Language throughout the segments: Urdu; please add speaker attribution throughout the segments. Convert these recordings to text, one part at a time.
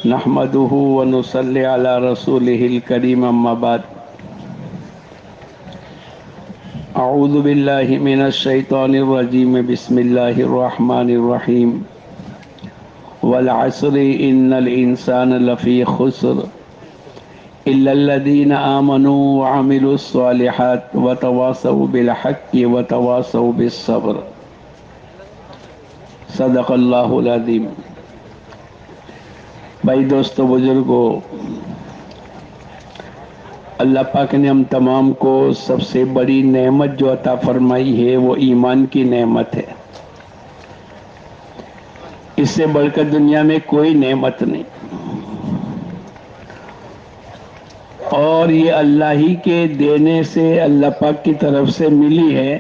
Speaker 1: نحمده ونصلي على رسوله الكريم اما بعد اعوذ بالله من الشيطان الرجيم بسم الله الرحمن الرحيم والعصر ان الانسان لفي خسر الا الذين امنوا وعملوا الصالحات وتواصوا بالحق وتواصوا بالصبر صدق اللہ العظیم۔ بھائی دوستو بزرگوں، اللہ پاک نے ہم تمام کو سب سے بڑی نعمت جو عطا فرمائی ہے وہ ایمان کی نعمت ہے۔ اس سے بڑھ کر دنیا میں کوئی نعمت نہیں، اور یہ اللہ ہی کے دینے سے اللہ پاک کی طرف سے ملی ہے۔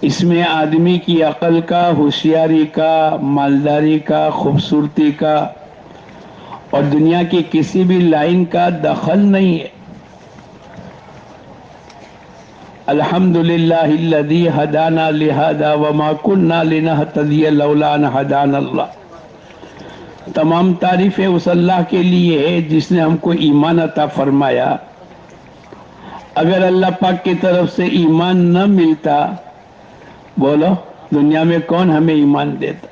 Speaker 1: اس میں آدمی کی عقل کا، ہوشیاری کا، مالداری کا، خوبصورتی کا اور دنیا کی کسی بھی لائن کا دخل نہیں ہے۔ الحمدللہ الذی ہدانا لہذا وما کننا لنہتدی لولا ان ہدانا اللہ۔ تمام تعریفیں اس اللہ کے لیے ہے جس نے ہم کو ایمان عطا فرمایا۔ اگر اللہ پاک کی طرف سے ایمان نہ ملتا، بولو دنیا میں کون ہمیں ایمان دیتا؟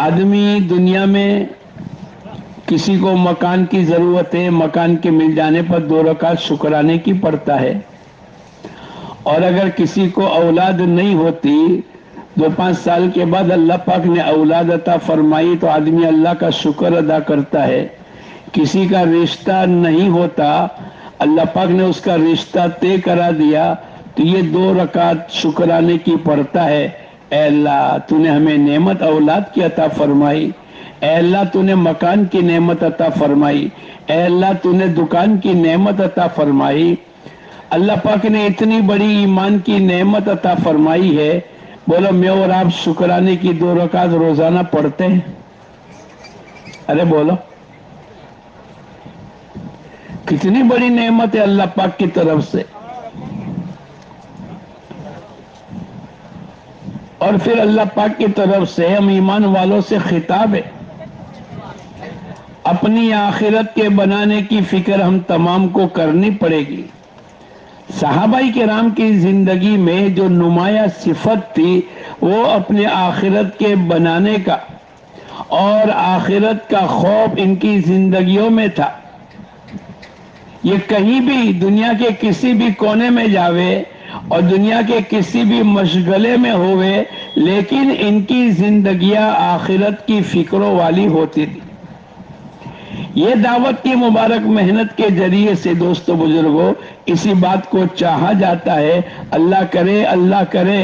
Speaker 1: آدمی دنیا میں کسی کو مکان کی ضرورت ہے، مکان کے مل جانے پر 2 رکعت شکرانے کی پڑتا ہے، اور اگر کسی کو اولاد نہیں ہوتی 2-5 سال کے بعد اللہ پاک نے اولاد عطا فرمائی تو آدمی اللہ کا شکر ادا کرتا ہے۔ کسی کا رشتہ نہیں ہوتا، اللہ پاک نے اس کا رشتہ طے کرا دیا تو یہ 2 رکعت شکرانے کی پڑتا ہے۔ اے اللہ تو نے ہمیں نعمت اولاد کی عطا فرمائی، اے اللہ تو نے مکان کی نعمت عطا فرمائی، اے اللہ تو نے دکان کی نعمت عطا فرمائی۔ اللہ پاک نے اتنی بڑی ایمان کی نعمت عطا فرمائی ہے، بولو میں اور آپ شکرانے کی 2 رکعت روزانہ پڑھتے ہیں؟ ارے بولو، کتنی بڑی نعمت ہے اللہ پاک کی طرف سے۔ اور پھر اللہ پاک کی طرف سے ہم ایمان والوں سے خطاب ہے، اپنی آخرت کے بنانے کی فکر ہم تمام کو کرنی پڑے گی۔ صحابہ کرام کی زندگی میں جو نمایاں صفت تھی وہ اپنے آخرت کے بنانے کا اور آخرت کا خوف ان کی زندگیوں میں تھا۔ یہ کہیں بھی دنیا کے کسی بھی کونے میں جاوے اور دنیا کے کسی بھی مشغلے میں ہوئے، لیکن ان کی زندگیاں آخرت کی فکروں والی ہوتی تھی۔ یہ دعوت کی مبارک محنت کے ذریعے سے دوستو بزرگوں اسی بات کو چاہا جاتا ہے۔ اللہ کرے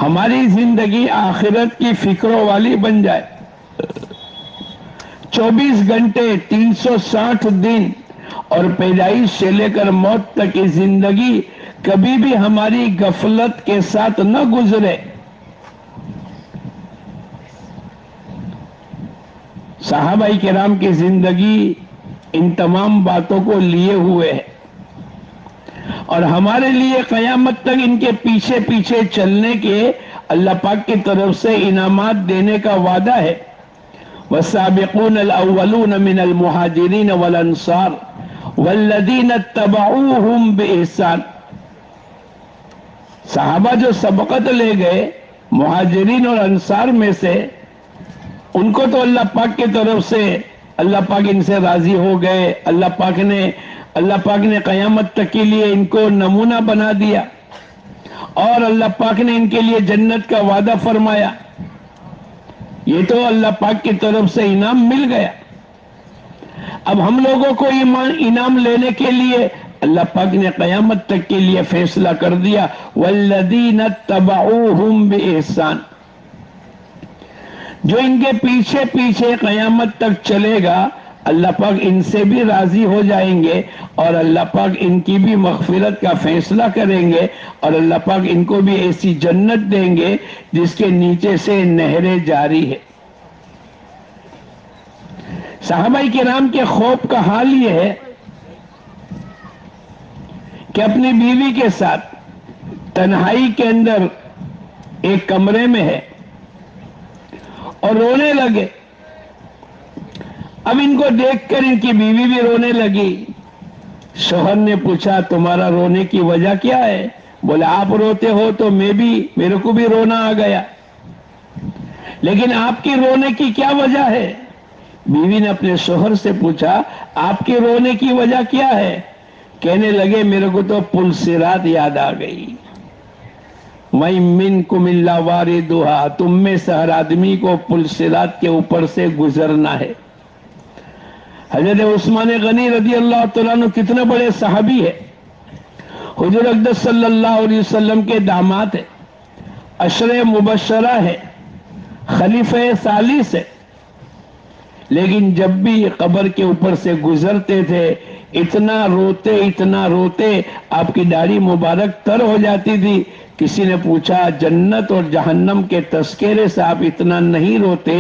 Speaker 1: ہماری زندگی آخرت کی فکروں والی بن جائے۔ 24 گھنٹے 360 دن اور پیدائش سے لے کر موت تک کی زندگی کبھی بھی ہماری غفلت کے ساتھ نہ گزرے۔ صحابہ کرام کی زندگی ان تمام باتوں کو لیے ہوئے ہے، اور ہمارے لیے قیامت تک ان کے پیچھے پیچھے چلنے کے اللہ پاک کی طرف سے انعامات دینے کا وعدہ ہے۔ والسابقون الاولون من المہاجرین والانصار والذین اتبعوہم بإحسان۔ صحابہ جو سبقت لے گئے مہاجرین اور انصار میں سے، ان کو تو اللہ پاک کی طرف سے اللہ پاک ان سے راضی ہو گئے۔ اللہ پاک نے قیامت تک کے لیے ان کو نمونہ بنا دیا، اور اللہ پاک نے ان کے لیے جنت کا وعدہ فرمایا۔ یہ تو اللہ پاک کی طرف سے انعام مل گیا۔ اب ہم لوگوں کو انعام لینے کے لیے اللہ پاک نے قیامت تک کے لیے فیصلہ کر دیا، والذین اتبعوہم بإحسان۔ جو ان کے پیچھے پیچھے قیامت تک چلے گا اللہ پاک ان سے بھی راضی ہو جائیں گے، اور اللہ پاک ان کی بھی مغفرت کا فیصلہ کریں گے، اور اللہ پاک ان کو بھی ایسی جنت دیں گے جس کے نیچے سے نہریں جاری ہے۔ صحابہ کرام کے خوف کا حال یہ ہے کہ اپنی بیوی کے ساتھ تنہائی کے اندر ایک کمرے میں ہے اور رونے لگے. اب ان کو دیکھ کر ان کی بیوی بھی رونے لگی. شوہر نے پوچھا تمہارا رونے کی وجہ کیا ہے؟ بولے آپ روتے ہو تو میرے کو بھی رونا آ گیا. لیکن آپ کی رونے کی کیا وجہ ہے؟ بیوی نے اپنے شوہر سے پوچھا آپ کے رونے کی وجہ کیا ہے؟ کہنے لگے میرے کو تو پل صراط یاد آ گئی. وَإِن مِّنكُمْ إِلَّا وَارِدُهَا، تم میں سے ہر آدمی کو پل صراط کے اوپر سے گزرنا ہے. حضرت عثمان غنی رضی اللہ تعالیٰ عنہ کتنے بڑے صحابی ہے. حضور اقدس صلی اللہ علیہ وسلم کے داماد ہے، عشرہ مبشرہ ہے، خلیفہ ثالث ہے. لیکن جب بھی قبر کے اوپر سے گزرتے تھے اتنا روتے آپ کی داڑھی مبارک تر ہو جاتی تھی. کسی نے پوچھا جنت اور جہنم کے تذکرے سے آپ اتنا نہیں روتے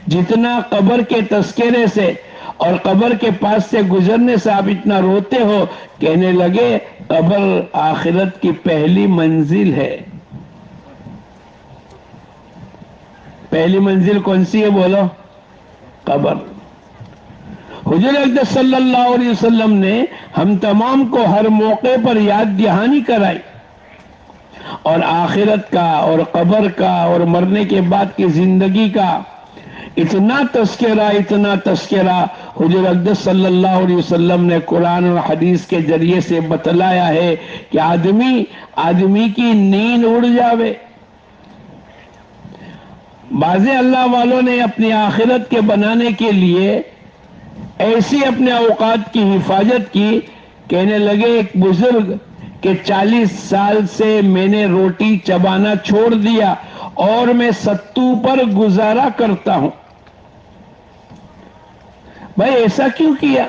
Speaker 1: جتنا قبر کے تذکرے سے اور قبر کے پاس سے گزرنے سے آپ اتنا روتے ہو. کہنے لگے قبر آخرت کی پہلی منزل ہے. پہلی منزل کون سی ہے بولو؟ قبر. حضور اقدس صلی اللہ علیہ وسلم نے ہم تمام کو ہر موقع پر یاد دہانی کرائی اور آخرت کا اور قبر کا اور مرنے کے بعد کی زندگی کا اتنا تذکرہ حضور اقدس صلی اللہ علیہ وسلم نے قرآن اور حدیث کے ذریعے سے بتلایا ہے کہ آدمی کی نیند اڑ جاوے. بعض اللہ والوں نے اپنی آخرت کے بنانے کے لیے ایسی اپنے اوقات کی حفاظت کی. کہنے لگے ایک بزرگ کہ 40 سال سے میں نے روٹی چبانا چھوڑ دیا اور میں ستو پر گزارا کرتا ہوں. بھائی ایسا کیوں کیا؟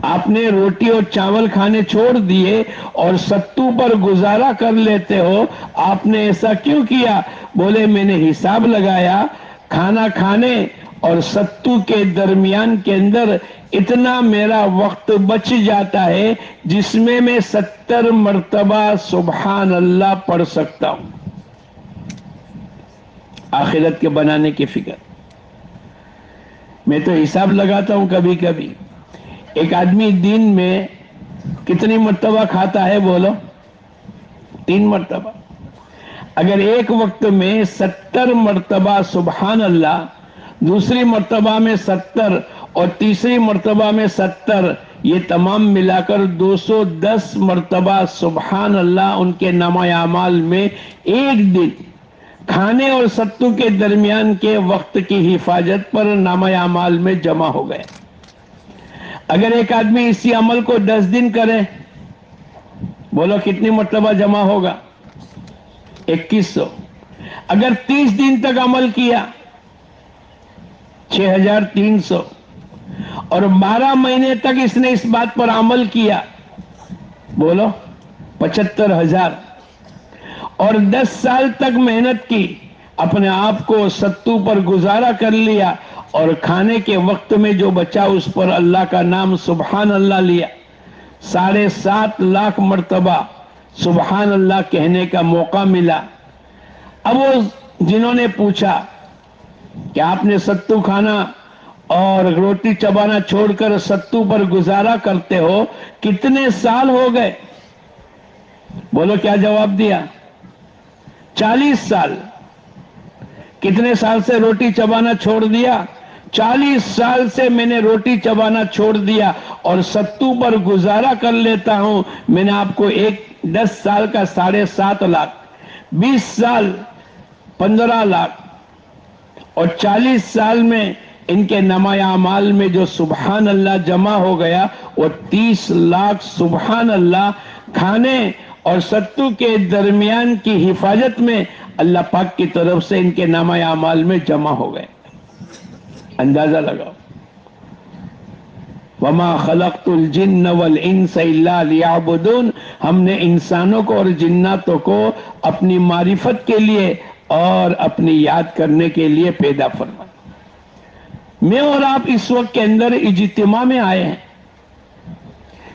Speaker 1: آپ نے روٹی اور چاول کھانے چھوڑ دیے اور ستو پر گزارا کر لیتے ہو، آپ نے ایسا کیوں کیا؟ بولے میں نے حساب لگایا کھانا کھانے اور ستو کے درمیان کے اندر اتنا میرا وقت بچ جاتا ہے جس میں 70 مرتبہ سبحان اللہ پڑھ سکتا ہوں. آخرت کے بنانے کی فکر. میں تو حساب لگاتا ہوں کبھی کبھی ایک آدمی دن میں کتنی مرتبہ کھاتا ہے بولو؟ 3 مرتبہ. اگر ایک وقت میں 70 مرتبہ سبحان اللہ، دوسری مرتبہ میں 70 اور تیسری مرتبہ میں 70، یہ تمام ملا کر 210 مرتبہ سبحان اللہ ان کے نامہ اعمال میں ایک دن کھانے اور ستو کے درمیان کے وقت کی حفاظت پر نامہ اعمال میں جمع ہو گئے. اگر ایک آدمی اسی عمل کو 10 دن کرے بولو کتنی مرتبہ جمع ہوگا؟ 2100. اگر 30 دن تک عمل کیا 6300 اور 12 مہینے تک اس نے اس بات پر عمل کیا بولو 75000 اور 10 سال تک محنت کی، اپنے آپ کو ستو پر گزارا کر لیا اور کھانے کے وقت میں جو بچا اس پر اللہ کا نام سبحان اللہ لیا، 7.5 لاکھ مرتبہ سبحان اللہ کہنے کا موقع ملا. اب وہ جنہوں نے پوچھا کہ آپ نے ستو کھانا اور روٹی چبانا چھوڑ کر ستو پر گزارا کرتے ہو کتنے سال ہو گئے؟ بولو کیا جواب دیا؟ 40 سال. کتنے سال سے روٹی چبانا چھوڑ دیا؟ 40 سال سے میں نے روٹی چبانا چھوڑ دیا اور ستو پر گزارا کر لیتا ہوں. میں نے آپ کو 10 سال کا 7.5 لاکھ، 20 سال 15 لاکھ اور 40 سال میں ان کے نامہ اعمال میں جو سبحان اللہ جمع ہو گیا وہ 30 لاکھ سبحان اللہ کھانے اور ستو کے درمیان کی حفاظت میں اللہ پاک کی طرف سے ان کے نامہ اعمال میں جمع ہو گئے. اندازہ لگاؤ. وَمَا خَلَقْتُ الْجِنَّ وَالْإِنسَ إِلَّا لِيَعْبُدُونَ. ہم نے انسانوں کو اور جناتوں کو اپنی معرفت کے لیے اور اپنی یاد کرنے کے لیے پیدا فرمایا. میں اور آپ اس وقت کے اندر اجتماع میں آئے ہیں.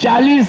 Speaker 1: 40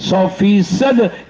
Speaker 1: 100%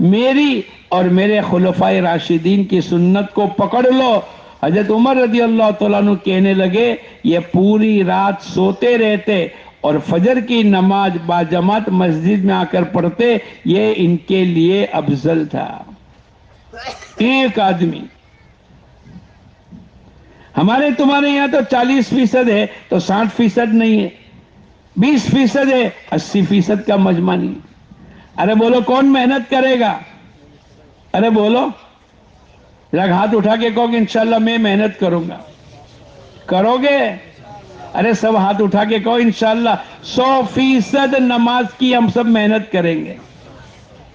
Speaker 1: میری اور میرے خلفائے راشدین کی سنت کو پکڑ لو۔ حضرت عمر رضی اللہ تعالیٰ عنہ کہنے لگے یہ پوری رات سوتے رہتے اور فجر کی نماز باجماعت مسجد میں آ کر پڑھتے، یہ ان کے لیے افضل تھا۔ ایک آدمی، ہمارے تمہارے یہاں تو 40% ہے تو 60% نہیں ہے، 20% ہے 80% کا مجمع نہیں۔ ارے بولو کون محنت کرے گا؟ ارے بولو، ذرا ہاتھ اٹھا کے کہو کہ انشاءاللہ میں محنت کروں گا۔ کرو گے؟ ارے سب ہاتھ اٹھا کے کہو انشاءاللہ 100% نماز کی ہم سب محنت کریں گے۔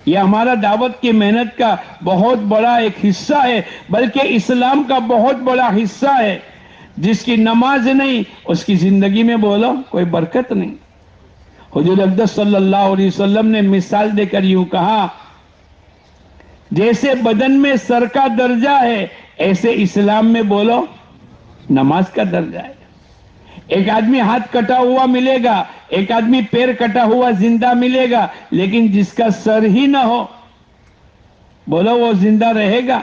Speaker 1: یہ ہمارا دعوت کی محنت کا بہت بڑا ایک حصہ ہے، بلکہ اسلام کا بہت بڑا حصہ ہے۔ جس کی نماز نہیں اس کی زندگی میں بولو کوئی برکت نہیں۔ حضور اقدس صلی اللہ علیہ وسلم نے مثال دے کر یوں کہا، جیسے بدن میں سر کا درجہ ہے ایسے اسلام میں بولو نماز کا درجہ ہے۔ ایک آدمی ہاتھ کٹا ہوا ملے گا، ایک آدمی پیر کٹا ہوا زندہ ملے گا، لیکن جس کا سر ہی نہ ہو بولو وہ زندہ رہے گا؟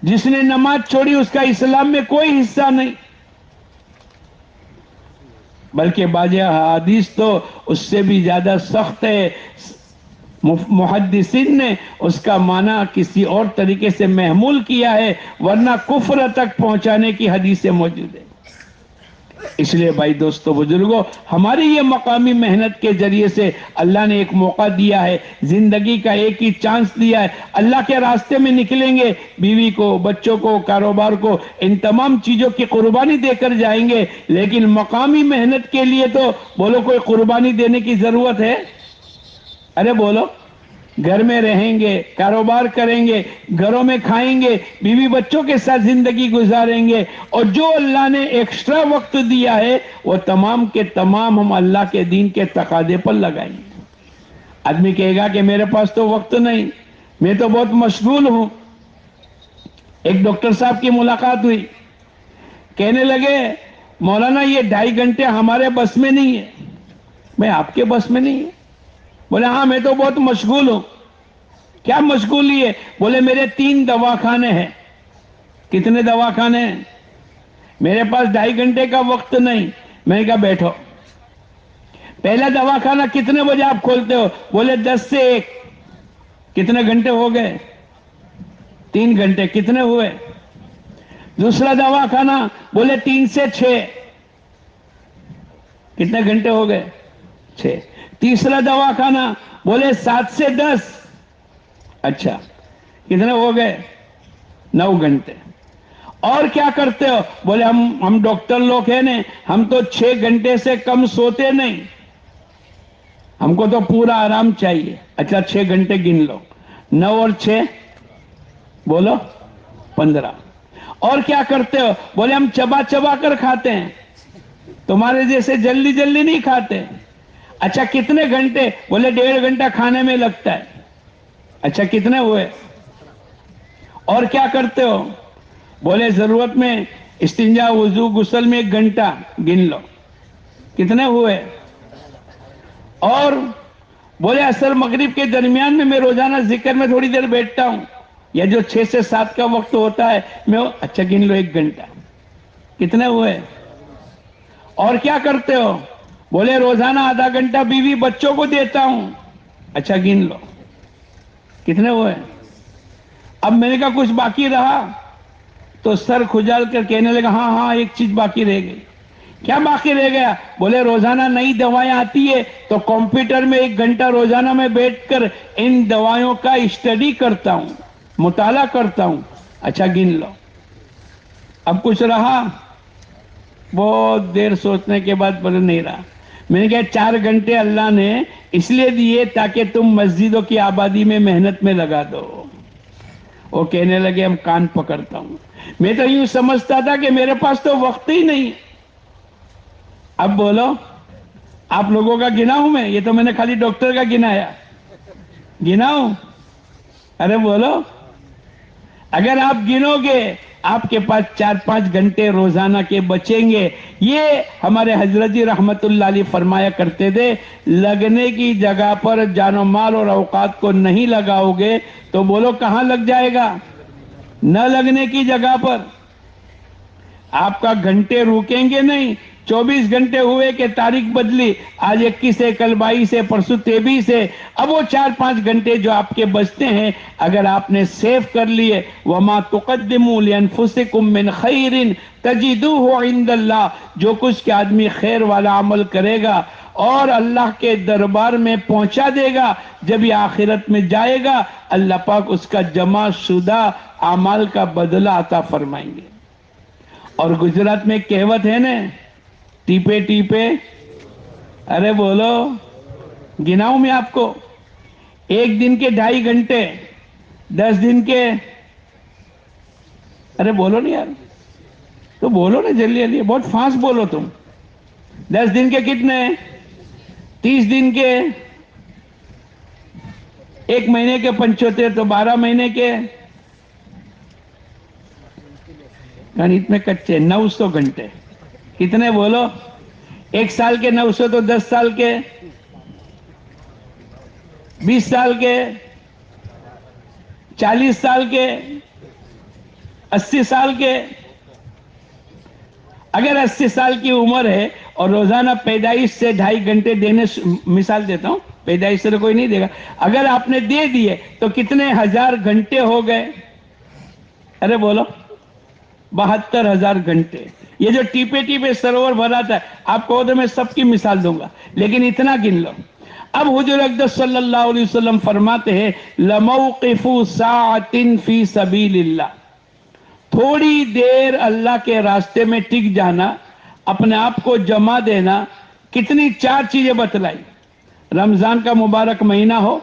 Speaker 1: جس نے نماز چھوڑی اس کا اسلام میں کوئی حصہ نہیں، بلکہ بعض حدیث تو اس سے بھی زیادہ سخت ہے۔ محدثین نے اس کا معنی کسی اور طریقے سے محمول کیا ہے، ورنہ کفر تک پہنچانے کی حدیثیں موجود ہیں۔ اس لیے بھائی دوستو بزرگوں، ہماری یہ مقامی محنت کے ذریعے سے اللہ نے ایک موقع دیا ہے، زندگی کا ایک ہی چانس دیا ہے۔ اللہ کے راستے میں نکلیں گے، بیوی کو، بچوں کو، کاروبار کو، ان تمام چیزوں کی قربانی دے کر جائیں گے، لیکن مقامی محنت کے لیے تو بولو کوئی قربانی دینے کی ضرورت ہے؟ ارے بولو، گھر میں رہیں گے، کاروبار کریں گے، گھروں میں کھائیں گے، بیوی بچوں کے ساتھ زندگی گزاریں گے، اور جو اللہ نے ایکسٹرا وقت دیا ہے وہ تمام کے تمام ہم اللہ کے دین کے تقاضے پر لگائیں گے۔ آدمی کہے گا کہ میرے پاس تو وقت نہیں، میں تو بہت مشغول ہوں۔ ایک ڈاکٹر صاحب کی ملاقات ہوئی، کہنے لگے مولانا یہ 2.5 گھنٹے ہمارے بس میں نہیں ہے۔ میں آپ کے بس میں نہیں ہے؟ بولے ہاں میں تو بہت مشغول ہوں۔ کیا مشغولی ہے؟ بولے میرے 3 دواخانے ہیں۔ کتنے دواخانے ہیں؟ میرے پاس 2.5 گھنٹے کا وقت نہیں۔ میں نے کہا بیٹھو، پہلا دواخانہ کتنے بجے آپ کھولتے ہو؟ بولے 10 سے 1۔ کتنے گھنٹے ہو گئے؟ 3 گھنٹے۔ کتنے ہوئے؟ دوسرا دواخانہ بولے 3 سے 6۔ کتنے گھنٹے ہو گئے؟ 6۔ تیسرا دواخانہ بولے 7 سے 10۔ اچھا کتنے ہو گئے؟ 9 گھنٹے۔ اور کیا کرتے ہو؟ بولے ہم ڈاکٹر لوگ ہیں نا، ہم تو 6 گھنٹے سے کم سوتے نہیں، ہم کو تو پورا آرام چاہیے۔ اچھا 6 گھنٹے گن لو، 9 اور 6 بولو 15۔ اور کیا کرتے ہو؟ بولے ہم چبا چبا کر کھاتے ہیں، تمہارے جیسے جلدی جلدی نہیں کھاتے۔ اچھا کتنے گھنٹے؟ بولے 1.5 گھنٹہ کھانے میں لگتا ہے۔ اچھا کتنے ہوئے؟ اور کیا کرتے ہو؟ بولے ضرورت میں استنجا، وضو، غسل میں 1 گھنٹہ، گن لو کتنے ہوئے؟ اور بولے عصر مغرب کے درمیان میں میں روزانہ ذکر میں تھوڑی دیر بیٹھتا ہوں، یا جو 6 سے 7 کا وقت ہوتا ہے میں، اچھا گن لو 1 گھنٹہ، کتنے ہوئے؟ اور کیا کرتے ہو؟ بولے روزانہ آدھا گھنٹہ بیوی بچوں کو دیتا ہوں، اچھا گن لو کتنے ہوئے؟ اب میں نے کہا کچھ باقی رہا تو سر کھجال کر کہنے لگا ہاں ہاں ایک چیز باقی رہ گئی۔ کیا باقی رہ گیا؟ بولے روزانہ نئی دوائیں آتی ہے تو کمپیوٹر میں 1 گھنٹہ روزانہ میں بیٹھ کر ان دوائیوں کا اسٹڈی کرتا ہوں، مطالعہ کرتا ہوں، اچھا گن لو۔ اب کچھ رہا؟ بہت دیر سوچنے کے بعد بولے نہیں رہا۔ میں نے کہا 4 گھنٹے اللہ نے اس لیے دیے تاکہ تم مسجدوں کی آبادی میں محنت میں لگا دو۔ وہ کہنے لگے ہم کان پکڑتا ہوں، میں تو یوں سمجھتا تھا کہ میرے پاس تو وقت ہی نہیں۔ اب بولو آپ لوگوں کا گنا ہوں میں؟ یہ تو میں نے خالی ڈاکٹر کا گنایا، گنا ہوں؟ ارے بولو، اگر آپ گنو گے آپ کے پاس 4-5 گھنٹے روزانہ کے بچیں گے. یہ ہمارے حضرت جی رحمت اللہ علیہ فرمایا کرتے تھے, لگنے کی جگہ پر جان و مال اور اوقات کو نہیں لگاؤ گے تو بولو کہاں لگ جائے گا؟ نہ لگنے کی جگہ پر. آپ کا گھنٹے رکیں گے نہیں. 24 گھنٹے ہوئے کہ تاریخ بدلی, آج 21 ہے, کل 22 ہے, پرسوں 23 ہے. اب وہ 4-5 گھنٹے جو آپ کے بچتے ہیں اگر آپ نے سیو کر لیے, وَمَا تُقَدِّمُوا لِأَنفُسِكُم مِّنْ خَيْرٍ تَجِدُوهُ عِندَ اللَّهِ, جو کچھ کہ آدمی خیر والا عمل کرے گا اور اللہ کے دربار میں پہنچا دے گا, جب یہ آخرت میں جائے گا اللہ پاک اس کا جمع شدہ اعمال کا بدلہ عطا فرمائیں گے. اور گجرات میں کہوت ہے نا, ٹیپے ٹیپے, ارے بولو, گناؤں میں آپ کو, 1 دن کے 2.5 گھنٹے, 10 دن کے, ارے بولو نہیں یار, تو بولو نا جلدی جلدی, بہت فاسٹ بولو تم. 10 دن کے کتنے, 30 دن کے, 1 مہینے کے 75, تو 12 مہینے کے, گنت میں کچے 900 گھنٹے. کتنے بولو, 1 سال کے 900 تو 10 سال کے, 20 سال کے, 40 سال کے, 80 سال کے. اگر 80 سال کی عمر ہے اور روزانہ پیدائش سے 2.5 گھنٹے دینے, مثال دیتا ہوں, پیدائش سے کوئی نہیں دے گا, اگر آپ نے دے دیے تو کتنے ہزار گھنٹے ہو گئے؟ ارے بولو, 72,000 گھنٹے. یہ جو ٹیپے ٹیپے سروور بھراتا ہے, آپ کو تو میں سب کی مثال دوں گا, لیکن اتنا گن لو. اب حضور اقدس صلی اللہ علیہ وسلم فرماتے ہیں, لَمَوْقِفُ سَاعَةٍ فِي سَبِيلِ اللَّهِ, تھوڑی دیر اللہ کے راستے میں ٹک جانا, اپنے آپ کو جمع دینا. کتنی 4 چیزیں بتلائی. رمضان کا مبارک مہینہ ہو,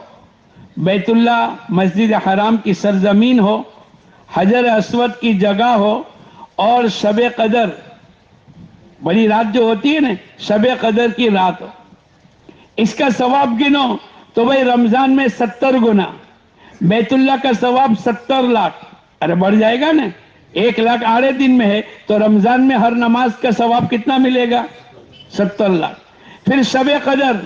Speaker 1: بیت اللہ مسجد حرام کی سرزمین ہو, حجر اسود کی جگہ ہو, اور شب قدر, بڑی رات جو ہوتی ہے نا, شب قدر کی رات ہو. اس کا ثواب گنو تو بھئی رمضان میں 70 گنا, بیت اللہ کا ثواب 70 لاکھ. ارے بڑھ جائے گا نا, 1 لاکھ 8 دن میں ہے تو رمضان میں ہر نماز کا ثواب کتنا ملے گا؟ 70 لاکھ. پھر شب قدر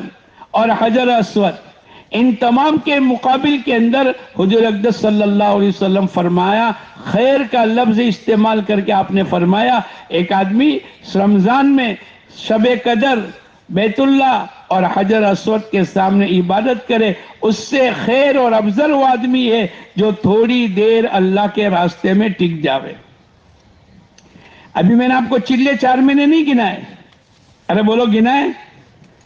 Speaker 1: اور حجر اسود, ان تمام کے مقابل کے اندر حضور اقدس صلی اللہ علیہ وسلم فرمایا, خیر کا لفظ استعمال کر کے آپ نے فرمایا, ایک آدمی رمضان میں شب قدر, بیت اللہ اور حجر اسود کے سامنے عبادت کرے, اس سے خیر اور افضل وہ آدمی ہے جو تھوڑی دیر اللہ کے راستے میں ٹک جاوے. ابھی میں نے آپ کو چلے 4 مہینے نہیں گنائے, ارے بولو گنائے.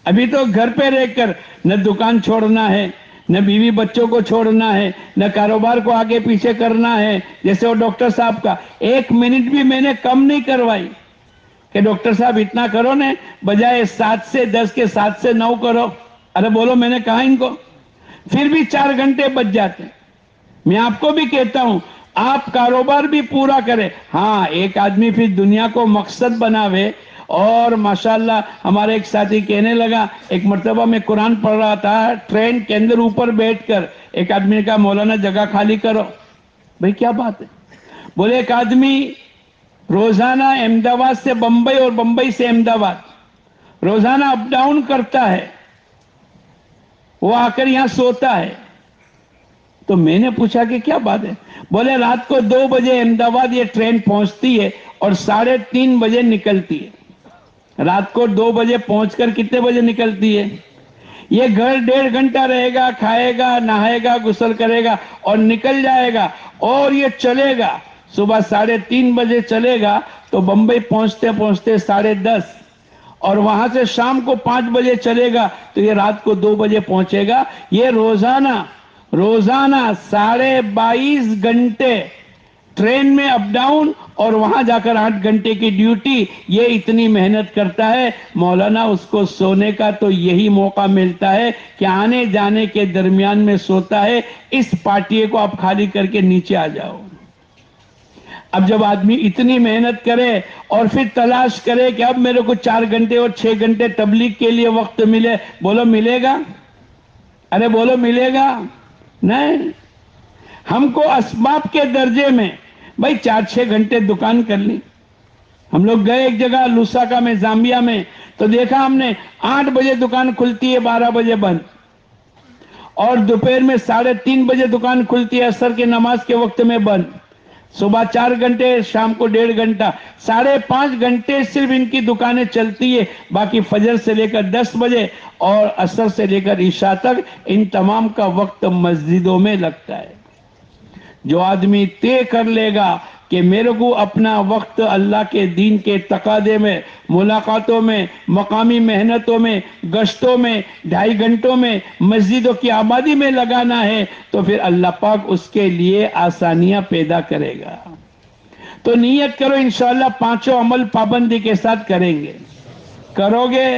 Speaker 1: ابھی تو گھر پہ رہ کر نہ دکان چھوڑنا ہے, نہ بیوی بچوں کو چھوڑنا ہے, نہ کاروبار کو آگے پیچھے کرنا ہے. جیسے وہ ڈاکٹر صاحب کا 1 منٹ بھی میں نے کم نہیں کروائی کہ ڈاکٹر صاحب اتنا کرو نا, بجائے 7 سے 10 کے 7 سے 9 کرو. ارے بولو, میں نے کہا ان کو, پھر بھی 4 گھنٹے بچ جاتے. میں آپ کو بھی کہتا ہوں, آپ کاروبار بھی پورا کریں. ہاں, ایک آدمی پھر دنیا کو مقصد بناوے. اور ماشاءاللہ ہمارے ایک ساتھی کہنے لگا, ایک مرتبہ میں قرآن پڑھ رہا تھا, ٹرین کے اندر اوپر بیٹھ کر ایک آدمی نے کہا, مولانا جگہ خالی کرو. بھئی کیا بات ہے؟ بولے ایک آدمی روزانہ احمدآباد سے بمبئی اور بمبئی سے احمدآباد روزانہ اپ ڈاؤن کرتا ہے, وہ آ کر یہاں سوتا ہے. تو میں نے پوچھا کہ کیا بات ہے؟ بولے رات کو 2 بجے احمدآباد یہ ٹرین پہنچتی ہے اور 3:30 بجے نکلتی ہے. رات کو 2 بجے پہنچ کر کتنے بجے نکلتی ہے؟ یہ گھر 1.5 گھنٹہ رہے گا, کھائے گا, نہائے گا, غسل کرے گا اور نکل جائے گا. اور یہ چلے گا, صبح 3:30 بجے چلے گا تو بمبئی پہنچتے پہنچتے 10:30, اور وہاں سے شام کو 5 بجے چلے گا تو یہ رات کو 2 بجے پہنچے گا. یہ روزانہ 22.5 گھنٹے ٹرین میں اپ ڈاؤن اور وہاں جا کر 8 گھنٹے کی ڈیوٹی. یہ اتنی محنت کرتا ہے مولانا, اس کو سونے کا تو یہی موقع ملتا ہے کہ آنے جانے کے درمیان میں سوتا ہے. اس پارٹی کو آپ خالی کر کے نیچے آ جاؤ. اب جب آدمی اتنی محنت کرے اور پھر تلاش کرے کہ اب میرے کو 4 گھنٹے اور 6 گھنٹے تبلیغ کے لیے وقت ملے, بولو ملے گا؟ ارے بولو ملے گا؟ نہیں. ہم کو اسباب کے درجے میں بھائی 4-6 گھنٹے دکان کر لی. ہم لوگ گئے ایک جگہ لوساکا میں، زامبیا میں، تو دیکھا ہم نے 8 بجے دکان کھلتی ہے، 12 بجے بند، اور دوپہر میں 3:30 بجے دکان کھلتی ہے، عصر کی نماز کے وقت میں بند. صبح 4 گھنٹے، شام کو 1.5 گھنٹہ، 5.5 گھنٹے صرف ان کی دکانیں چلتی ہے. باقی فجر سے لے کر 10 بجے اور عصر سے لے کر عشاء تک ان تمام کا وقت مسجدوں میں لگتا ہے. جو آدمی طے کر لے گا کہ میرے کو اپنا وقت اللہ کے دین کے تقاضے میں، ملاقاتوں میں، مقامی محنتوں میں، گشتوں میں، 2.5 گھنٹوں میں، مسجدوں کی آبادی میں لگانا ہے، تو پھر اللہ پاک اس کے لیے آسانیاں پیدا کرے گا. تو نیت کرو انشاءاللہ 5 عمل پابندی کے ساتھ کریں گے. کرو گے؟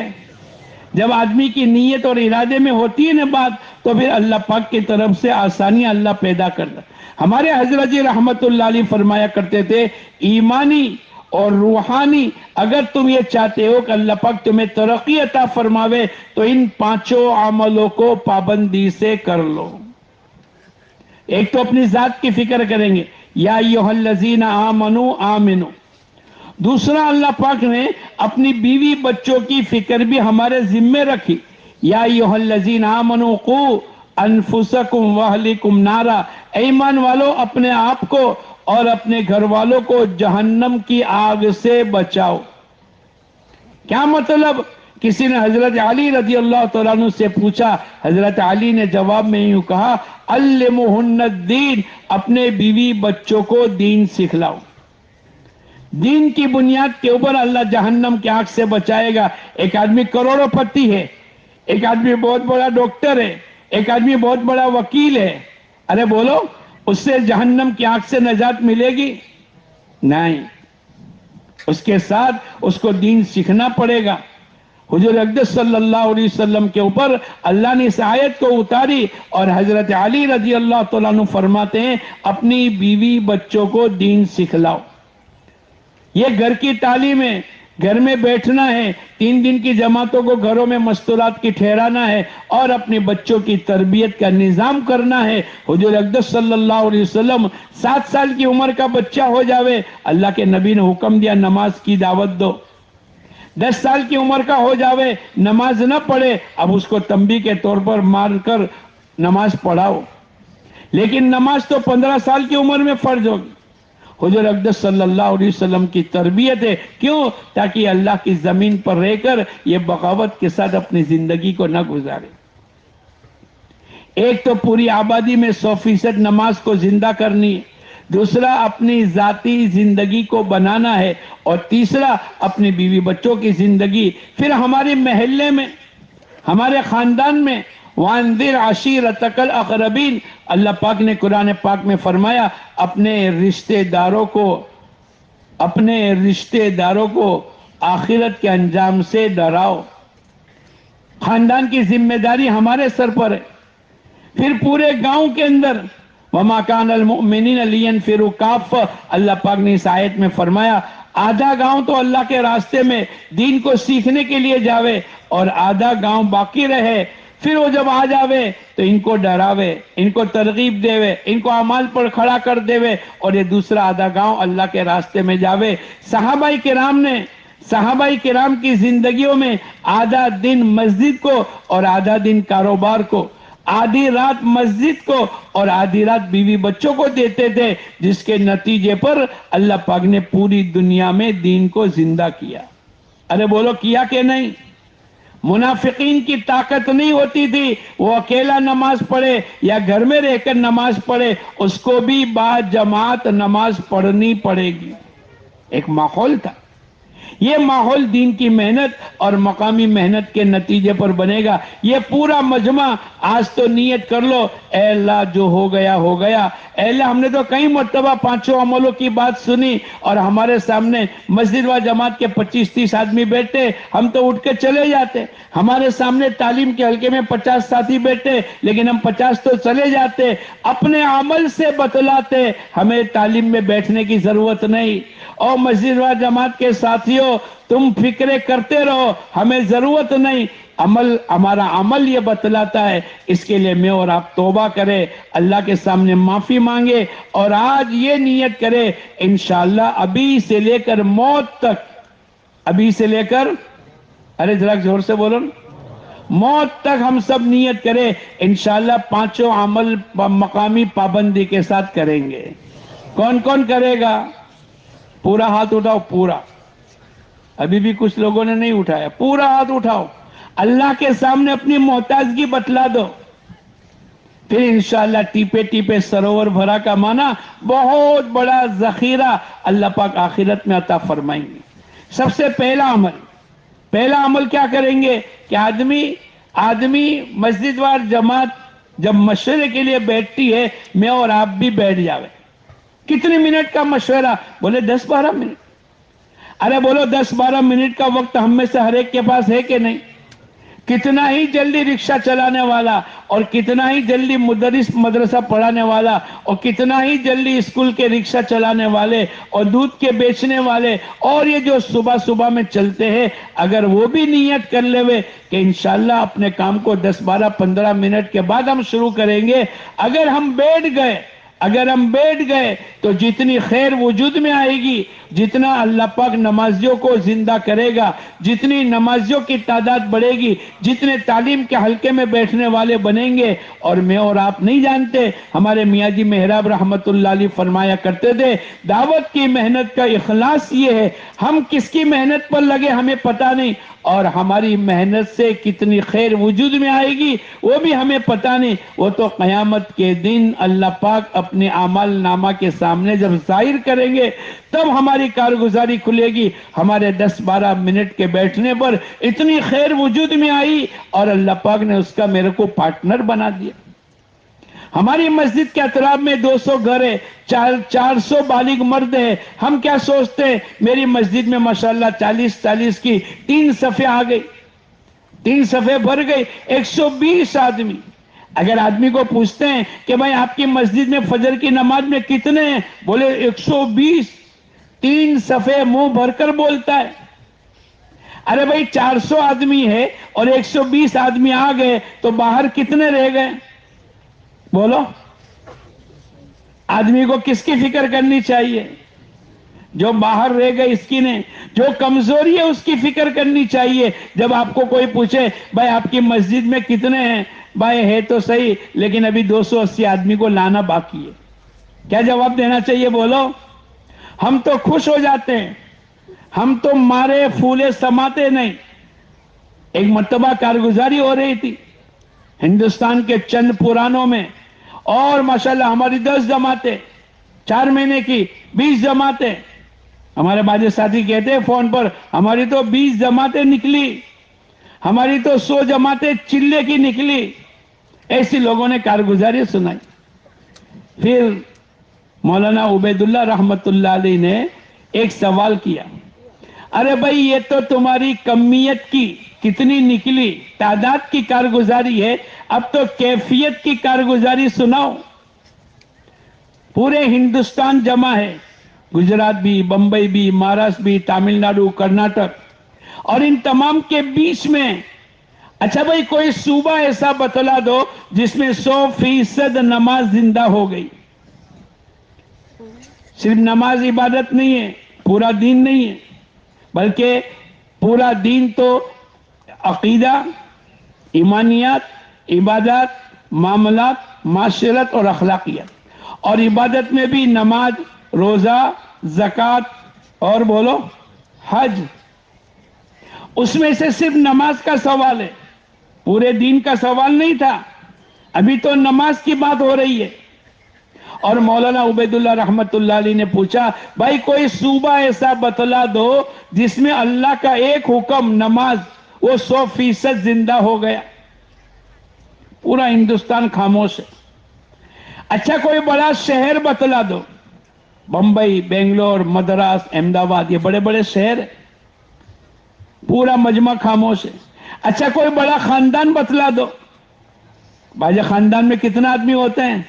Speaker 1: جب آدمی کی نیت اور ارادے میں ہوتی ہے نا بات، تو پھر اللہ پاک کی طرف سے آسانیاں اللہ پیدا کرتا. ہمارے حضرت جی رحمت اللہ علیہ فرمایا کرتے تھے، ایمانی اور روحانی اگر تم یہ چاہتے ہو کہ اللہ پاک تمہیں ترقی عطا فرماوے، تو ان 5 عملوں کو پابندی سے کر لو. ایک تو اپنی ذات کی فکر کریں گے، یا ایھا الذین آمنوا آمنوا. دوسرا اللہ پاک نے اپنی بیوی بچوں کی فکر بھی ہمارے ذمے رکھی، یا ایھا الذین آمنوا قوا انفسکم واہلکم نارا. ایمان والو اپنے آپ کو اور اپنے گھر والوں کو جہنم کی آگ سے بچاؤ. کیا مطلب؟ کسی نے حضرت علی رضی اللہ تعالیٰ عنہ سے پوچھا، حضرت علی نے جواب میں یوں کہا، علمہن الدین، اپنے بیوی بچوں کو دین سکھلاؤ. دین کی بنیاد کے اوپر اللہ جہنم کی آگ سے بچائے گا. ایک آدمی کروڑوں پتی ہے، ایک آدمی بہت بڑا ڈاکٹر ہے، ایک آدمی بہت بڑا وکیل ہے، ارے بولو اس سے جہنم کی آگ سے نجات ملے گی؟ نہیں. اس کے ساتھ اس کو دین سیکھنا پڑے گا. حضور اقدس صلی اللہ علیہ وسلم کے اوپر اللہ نے اس آیت کو اتاری، اور حضرت علی رضی اللہ تعالیٰ عنہ فرماتے ہیں، اپنی بیوی بچوں کو دین سکھلاؤ. یہ گھر کی تعلیم ہے، گھر میں بیٹھنا ہے، 3 دن کی جماعتوں کو گھروں میں مستورات کی ٹھہرانا ہے، اور اپنے بچوں کی تربیت کا نظام کرنا ہے. حضور اقدس صلی اللہ علیہ وسلم 7 سال کی عمر کا بچہ ہو جاوے، اللہ کے نبی نے حکم دیا نماز کی دعوت دو. 10 سال کی عمر کا ہو جاوے، نماز نہ پڑھے، اب اس کو تنبیہ کے طور پر مار کر نماز پڑھاؤ. لیکن نماز تو 15 سال کی عمر میں فرض ہوگی. حضور اقدس صلی اللہ علیہ وسلم کی تربیت ہے. کیوں؟ تاکہ اللہ کی زمین پر رہ کر یہ بغاوت کے ساتھ اپنی زندگی کو نہ گزارے. ایک تو پوری آبادی میں 100% نماز کو زندہ کرنی ہے، دوسرا اپنی ذاتی زندگی کو بنانا ہے، اور تیسرا اپنی بیوی بچوں کی زندگی. پھر ہمارے محلے میں، ہمارے خاندان میں، وَأَنذِرْ عَشِيرَتَكَ الْأَقْرَبِينَ. اللہ پاک نے قرآن پاک میں فرمایا، اپنے رشتہ داروں کو آخرت کے انجام سے ڈراؤ. خاندان کی ذمہ داری ہمارے سر پر ہے. پھر پورے گاؤں کے اندر وَمَا كَانَ الْمُؤْمِنِينَ لِيَنْفِرُوا كَافَّةً. اللہ پاک نے اس آیت میں فرمایا، آدھا گاؤں تو اللہ کے راستے میں دین کو سیکھنے کے لیے جاوے، اور آدھا گاؤں باقی رہے. پھر وہ جب آ جاوے تو ان کو ڈراوے، ان کو ترغیب دے، ان کو اعمال پر کھڑا کر دے، اور یہ دوسرا آدھا گاؤں اللہ کے راستے میں جاوے. صحابہ کرام کی زندگیوں میں آدھا دن مسجد کو اور آدھا دن کاروبار کو، آدھی رات مسجد کو اور آدھی رات بیوی بچوں کو دیتے تھے، جس کے نتیجے پر اللہ پاک نے پوری دنیا میں دین کو زندہ کیا. ارے بولو کیا کہ نہیں؟ منافقین کی طاقت نہیں ہوتی تھی، وہ اکیلا نماز پڑھے یا گھر میں رہ کر نماز پڑھے، اس کو بھی با جماعت نماز پڑھنی پڑے گی. ایک ماحول تھا. یہ ماحول دین کی محنت اور مقامی محنت کے نتیجے پر بنے گا. یہ پورا مجمع آج تو نیت کر لو، اے اللہ جو ہو گیا ہو گیا. اے اللہ ہم نے تو کئی مرتبہ 5 عملوں کی بات سنی، اور ہمارے سامنے مسجد و جماعت کے 25-30 آدمی بیٹھے، ہم تو اٹھ کے چلے جاتے. ہمارے سامنے تعلیم کے حلقے میں 50 ساتھی بیٹھے، لیکن ہم 50 تو چلے جاتے. اپنے عمل سے بتلاتے ہمیں تعلیم میں بیٹھنے کی ضرورت نہیں. اور مسجد و جماعت کے ساتھیوں، تم فکریں کرتے رہو، ہمیں ضرورت نہیں. عمل ہمارا عمل یہ بتلاتا ہے. اس کے لیے میں اور آپ توبہ کریں, اللہ کے سامنے معافی مانگے, اور آج یہ نیت کرے انشاءاللہ ابھی سے لے کر موت تک, ابھی سے لے کر, ارے ذرا زور سے بولو, موت تک ہم سب نیت کریں انشاءاللہ پانچوں عمل مقامی پابندی کے ساتھ کریں گے. کون کون کرے گا؟ پورا ہاتھ اٹھاؤ, پورا. ابھی بھی کچھ لوگوں نے نہیں اٹھایا, پورا ہاتھ اٹھاؤ, اللہ کے سامنے اپنی محتاجگی بتلا دو. پھر انشاءاللہ ٹیپے ٹیپے سروور بھرا کا معنی بہت بڑا ذخیرہ اللہ پاک آخرت میں عطا فرمائیں گے. سب سے پہلا عمل کیا کریں گے کہ آدمی مسجد وار جماعت جب مشورے کے لیے بیٹھتی ہے, میں اور آپ بھی بیٹھ جاوے. کتنے منٹ کا مشورہ؟ بولے 10-12 منٹ. ارے بولو 10-12 منٹ کا وقت ہم میں سے ہر ایک کے پاس ہے کہ نہیں؟ کتنا ہی جلدی رکشہ چلانے والا, اور کتنا ہی جلدی مدرس مدرسہ پڑھانے والا, اور کتنا ہی جلدی اسکول کے رکشہ چلانے والے, اور دودھ کے بیچنے والے, اور یہ جو صبح صبح میں چلتے ہیں, اگر وہ بھی نیت کر لے کہ انشاءاللہ اپنے کام کو 10-12-15 منٹ کے بعد ہم شروع کریں گے, اگر ہم بیٹھ گئے تو جتنی خیر وجود میں آئے گی, جتنا اللہ پاک نمازیوں کو زندہ کرے گا, جتنی نمازیوں کی تعداد بڑھے گی, جتنے تعلیم کے حلقے میں بیٹھنے والے بنیں گے. اور میں اور آپ نہیں جانتے, ہمارے میاں جی محراب رحمت اللہ علیہ فرمایا کرتے تھے, دعوت کی محنت کا اخلاص یہ ہے, ہم کس کی محنت پر لگے ہمیں پتا نہیں, اور ہماری محنت سے کتنی خیر وجود میں آئے گی وہ بھی ہمیں پتا نہیں. وہ تو قیامت کے دن اللہ پاک اپنے اعمال نامہ کے سامنے جب ظاہر کریں گے تب ہماری کارگزاری کھلے گی. ہمارے 10-12 منٹ کے بیٹھنے پر اتنی خیر وجود میں آئی, اور اللہ پاک نے اس کا میرے کو پارٹنر بنا دیا. ہماری مسجد کے اطراف میں 200 گھر ہے, 400 بالغ مرد ہے. ہم کیا سوچتے ہیں, میری مسجد میں ماشاءاللہ 40 کی 3 صفیں آ گئی, 3 صفیں بھر گئی, 120 آدمی. اگر آدمی کو پوچھتے ہیں کہ بھائی آپ کی مسجد میں فجر کی نماز میں کتنے ہیں, بولے 120. 3 صفیں منہ بھر کر بولتا ہے. ارے بھائی 400 آدمی ہے اور 120 آدمی آ گئے تو باہر کتنے رہ گئے؟ بولو. آدمی کو کس کی فکر کرنی چاہیے؟ جو باہر رہ گئے اس کی نہیں, جو کمزوری ہے اس کی فکر کرنی چاہیے. جب آپ کو کوئی پوچھے بھائی آپ کی مسجد میں کتنے ہیں, بھائی ہے تو صحیح لیکن ابھی 280 آدمی کو لانا باقی ہے, کیا جواب دینا چاہیے؟ بولو. ہم تو خوش ہو جاتے ہیں, ہم تو مارے پھولے سماتے نہیں. ایک مرتبہ کارگزاری ہو رہی تھی ہندوستان کے چند پرانوں میں, اور ماشاءاللہ ہماری 10 جماعتیں, 4 مہینے کی 20 جماعتیں. ہمارے باجی ساتھی کہتے ہیں فون پر, ہماری تو 20 جماعتیں نکلی, ہماری تو 100 جماعتیں چلے کی نکلی. ایسی لوگوں نے کارگزاری سنائی. پھر مولانا عبید اللہ رحمت اللہ علیہ نے ایک سوال کیا, ارے بھائی یہ تو تمہاری کمیت کی کتنی نکلی تعداد کی کارگزاری ہے, اب تو کیفیت کی کارگزاری سناؤ. پورے ہندوستان جمع ہے, گجرات بھی, بمبئی بھی, مہاراشٹر بھی, تامل ناڈو, کرناٹک, اور ان تمام کے بیچ میں اچھا بھائی کوئی صوبہ ایسا بتلا دو جس میں 100% نماز زندہ ہو گئی. صرف نماز عبادت نہیں ہے, پورا دین نہیں ہے, بلکہ پورا دین تو عقیدہ, ایمانیات, عبادات, معاملات, معاشرت اور اخلاقیات. اور عبادت میں بھی نماز, روزہ, زکوٰۃ اور بولو حج. اس میں سے صرف نماز کا سوال ہے, پورے دین کا سوال نہیں تھا. ابھی تو نماز کی بات ہو رہی ہے. اور مولانا عبید اللہ رحمت اللہ علیہ نے پوچھا بھائی کوئی صوبہ ایسا بتلا دو جس میں اللہ کا ایک حکم نماز وہ 100% زندہ ہو گیا. پورا ہندوستان خاموش ہے. اچھا کوئی بڑا شہر بتلا دو, بمبئی, بنگلور, مدراس, احمد آباد, یہ بڑے بڑے شہر ہیں, پورا مجمع خاموش ہے. اچھا کوئی بڑا خاندان بتلا دو, بھائی خاندان میں کتنا آدمی ہوتے ہیں؟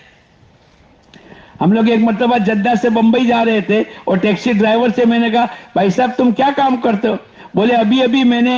Speaker 1: ہم لوگ ایک مرتبہ جدہ سے بمبئی جا رہے تھے اور ٹیکسی ڈرائیور سے میں نے کہا بھائی صاحب تم کیا کام کرتے ہو؟ بولے ابھی میں نے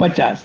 Speaker 1: 50।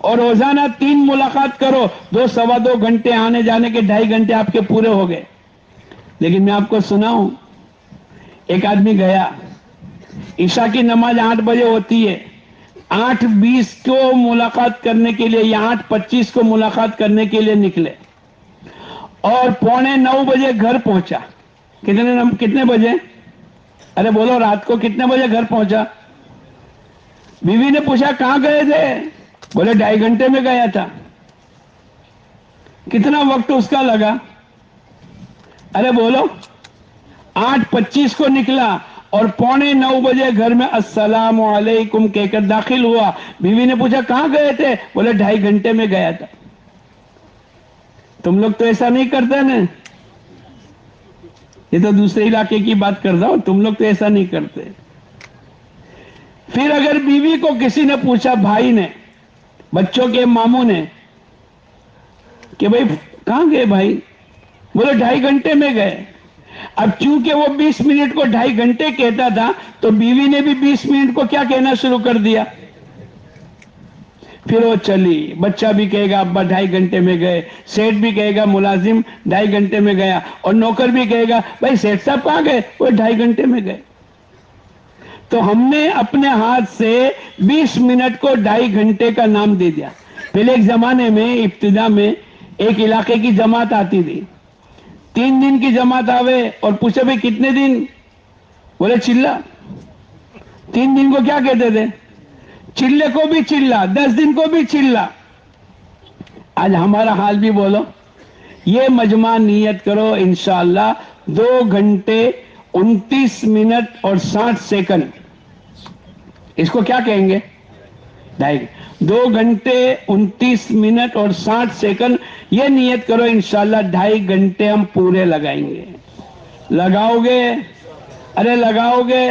Speaker 1: اور روزانہ 3 ملاقات کرو، 2-2.25 گھنٹے آنے جانے کے 2.5 گھنٹے آپ کے پورے ہو گئے۔ لیکن میں آپ کو سناؤں، ایک آدمی گیا، عشاء کی نماز 8 بجے ہوتی ہے، 8:20 کو ملاقات کرنے کے لیے یا 8:25 کو ملاقات کرنے کے لیے نکلے اور 8:45 بجے گھر پہنچا۔ کتنے بجے؟ ارے بولو، رات کو کتنے بجے گھر پہنچا؟ بیوی نے پوچھا کہاں گئے تھے؟ بولے 2.5 گھنٹے میں گیا تھا۔ کتنا وقت اس کا لگا؟ ارے بولو، 8:25 کو نکلا اور 8:45 بجے گھر میں السلام علیکم کہہ کر داخل ہوا۔ بیوی نے پوچھا کہاں گئے تھے؟ بولے 2.5 گھنٹے میں گیا تھا۔ تم لوگ تو ایسا نہیں کرتے نا، یہ تو دوسرے علاقے کی بات کر رہا ہوں، تم لوگ تو ایسا نہیں کرتے۔ پھر اگر بیوی کو کسی نے پوچھا، بھائی نے، بچوں کے ماموں نے، کہ بھائی کہاں گئے بھائی؟ بولے 2.5 گھنٹے میں گئے۔ اب چونکہ وہ 20 منٹ کو 2.5 گھنٹے کہتا تھا تو بیوی نے بھی 20 منٹ کو کیا کہنا شروع کر دیا؟ پھر وہ چلی، بچہ بھی کہے گا ابا 2.5 گھنٹے میں گئے، سیٹ بھی کہے گا ملازم 2.5 گھنٹے میں گیا، اور نوکر بھی کہے گا بھائی سیٹ صاحب کہاں گئے؟ وہ 2.5 گھنٹے میں گئے۔ تو ہم نے اپنے ہاتھ سے 20 منٹ کو 2.5 گھنٹے کا نام دے دیا۔ پہلے ایک زمانے میں ابتدا میں ایک علاقے کی جماعت آتی تھی، 3 دن کی جماعت آوے اور پوچھے بھائی کتنے دن؟ بولے چلا۔ 3 دن کو کیا کہتے تھے؟ چلے کو بھی چلا، 10 دن کو بھی چلا۔ آج ہمارا حال بھی بولو، یہ مجمع نیت کرو انشاءاللہ 2 گھنٹے 29 منٹ اور 60 سیکنڈ، اس کو کیا کہیں گے؟ 2 گھنٹے 29 منٹ اور 60 سیکنڈ، یہ نیت کرو انشاءاللہ 2.5 گھنٹے ہم پورے لگائیں گے۔ لگاؤ گے؟ ارے لگاؤ گے؟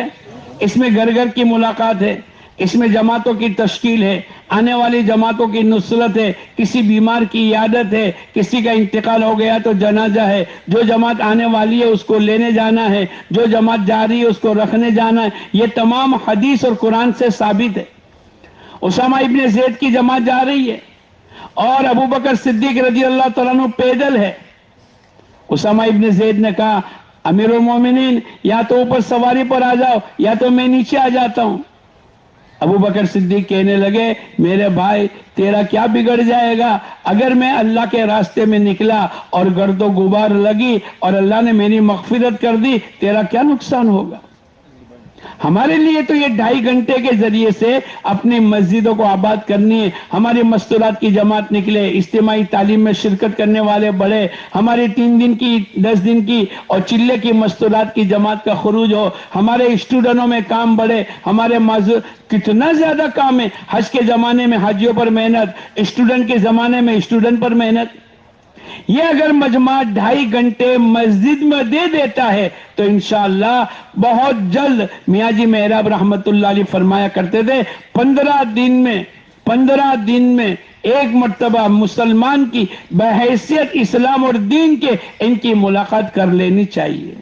Speaker 1: اس میں گھر گھر کی ملاقات ہے، اس میں جماعتوں کی تشکیل ہے، آنے والی جماعتوں کی نصرت ہے، کسی بیمار کی عیادت ہے، کسی کا انتقال ہو گیا تو جنازہ ہے، جو جماعت آنے والی ہے اس کو لینے جانا ہے، جو جماعت جا رہی ہے اس کو رکھنے جانا ہے، یہ تمام حدیث اور قرآن سے ثابت ہے۔ اسامہ ابن زید کی جماعت جا رہی ہے اور ابو بکر صدیق رضی اللہ تعالیٰ عنہ پیدل ہے۔ اسامہ ابن زید نے کہا امیر المومنین یا تو اوپر سواری پر آ جاؤ یا تو میں نیچے آ جاتا ہوں۔ ابو بکر صدیق کہنے لگے میرے بھائی تیرا کیا بگڑ جائے گا، اگر میں اللہ کے راستے میں نکلا اور گرد و غبار لگی اور اللہ نے میری مغفرت کر دی، تیرا کیا نقصان ہوگا؟ ہمارے لیے تو یہ 2.5 گھنٹے کے ذریعے سے اپنی مسجدوں کو آباد کرنی ہے۔ ہماری مستورات کی جماعت نکلے، اجتماعی تعلیم میں شرکت کرنے والے بڑھے، ہماری 3 دن کی 10 دن کی اور چلے کی مستورات کی جماعت کا خروج ہو، ہمارے اسٹوڈنٹوں میں کام بڑھے، ہمارے معذور کتنا زیادہ کام ہے۔ حج کے زمانے میں حاجیوں پر محنت، اسٹوڈنٹ کے زمانے میں اسٹوڈنٹ پر محنت۔ یہ اگر مجمع 2.5 گھنٹے مسجد میں دے دیتا ہے تو انشاءاللہ بہت جلد، میاں جی محراب رحمت اللہ علیہ فرمایا کرتے تھے 15 دن میں ایک مرتبہ مسلمان کی بحیثیت اسلام اور دین کے ان کی ملاقات کر لینی چاہیے۔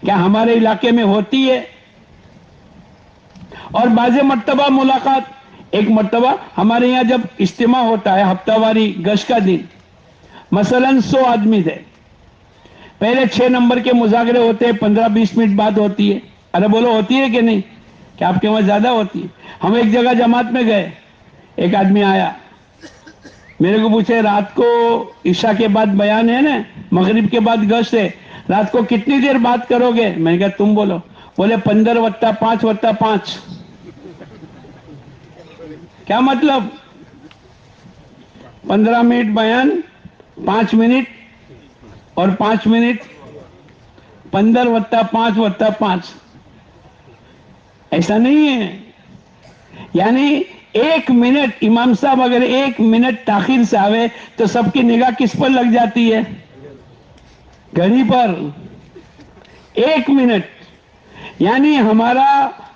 Speaker 1: کیا ہمارے علاقے میں ہوتی ہے؟ اور بعض مرتبہ ملاقات، ایک مرتبہ ہمارے یہاں جب اجتماع ہوتا ہے ہفتہ واری گشت کا دن، مثلا 100 آدمی تھے، پہلے 6 نمبر کے مذاکرے ہوتے ہیں، 15-20 منٹ بعد ہوتی ہے۔ ارے بولو ہوتی ہے کہ نہیں؟ کہ آپ کے وہاں زیادہ ہوتی ہے؟ ہم ایک جگہ جماعت میں گئے، ایک آدمی آیا میرے کو پوچھے رات کو عشاء کے بعد بیان ہے نا، مغرب کے بعد گشت ہے، رات کو کتنی دیر بات کرو گے؟ میں نے کہا تم بولو۔ بولے 15+5+5۔ کیا مطلب؟ 15 منٹ بیان، 5 منٹ اور 5 منٹ، 15+5+5۔ ایسا نہیں ہے، یعنی 1 منٹ امام صاحب اگر 1 منٹ تاخیر سے آوے تو سب کی نگاہ کس پر لگ جاتی ہے؟ گھڑی پر۔ 1 منٹ، یعنی